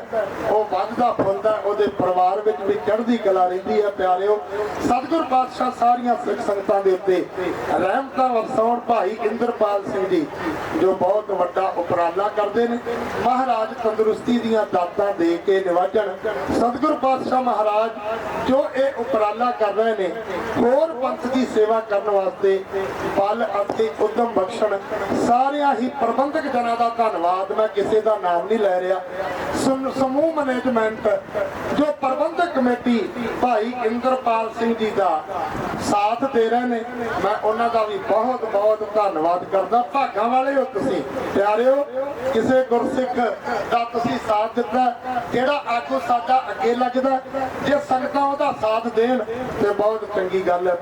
ਉਹ ਵੱਧਦਾ ਫੁੱਲਦਾ, ਉਹਦੇ ਪਰਿਵਾਰ ਵਿੱਚ ਵੀ ਚੜ੍ਹਦੀ ਕਲਾ ਰਹਿੰਦੀ ਹੈ। ਪਿਆਰਿਓ, ਸਤਿਗੁਰ ਪਾਤਸ਼ਾਹ ਸਾਰੀਆਂ ਸਿੱਖ ਸੰਗਤਾਂ ਦੇ ਉੱਤੇ ਰਹਿਮਤਾਂ ਵਰਸਾਉਣ। ਭਾਈ ਇੰਦਰਪਾਲ ਸਿੰਘ ਜੀ ਜੋ ਬਹੁਤ ਵੱਡਾ ਉਪਰਾਲਾ ਕਰਦੇ ਨੇ, ਮਹਾਰਾਜ ਤੰਦਰੁਸਤੀ ਦੀਆਂ ਦਾਤਾਂ ਦੇ ਕੇ ਨਿਵਾਜਣ। ਸਤਿਗੁਰ ਪਾਤਸ਼ਾਹ ਮਹਾਰਾਜ ਜੋ ਇਹ ਉਪਰਾਲਾ ਕਰ ਰਹੇ ਨੇ, ਹੋਰ ਪੰਥ ਦੀ ਸੇਵਾ ਕਰਨ ਵਾਸਤੇ ਬਲ ਅਤੇ ਉਦਮ ਬਖਸ਼ਣ। ਸਾਰਿਆਂ ਹੀ ਪ੍ਰਬੰਧਕ ਜਨਾਂ ਦਾ ਧੰਨਵਾਦ। ਮੈਂ ਕਿਸੇ ਦਾ ਨਾਮ ਨਹੀਂ ਲੈ ਰਿਹਾ। ਸਮੂਹ ਮੈਨੇਜਮੈਂਟ ਜੋ ਪ੍ਰਬੰਧਕ ਕਮੇਟੀ ਭਾਈ ਇੰਦਰਪਾਲ ਸਿੰਘ ਜੀ ਦਾ ਸਾਥ ਦੇ ਰਹੇ ਨੇ, ਮੈਂ ਉਹਨਾਂ ਦਾ ਵੀ ਬਹੁਤ ਬਹੁਤ ਧੰਨਵਾਦ ਕਰਦਾ। ਭਾਗਾਂ ਵਾਲੇ ਹੋ ਤੁਸੀਂ। ਪਿਆਰਿਓ, ਕਿਸੇ ਗੁਰਸਿੱਖ ਦਾ ਤੁਸੀਂ ਸਾਥ ਦਿੱਤਾ, ਜਿਹੜਾ ਆਗੂ ਸਾਡਾ ਅੱਗੇ ਲੱਗਦਾ। ਜੇ ਸੰਗਤਾਂ ਉਹਦਾ ਸਾਥ ਦੇਣ ਤੇ ਬਹੁਤ ਚੰਗੀ ਗੱਲ ਹੈ।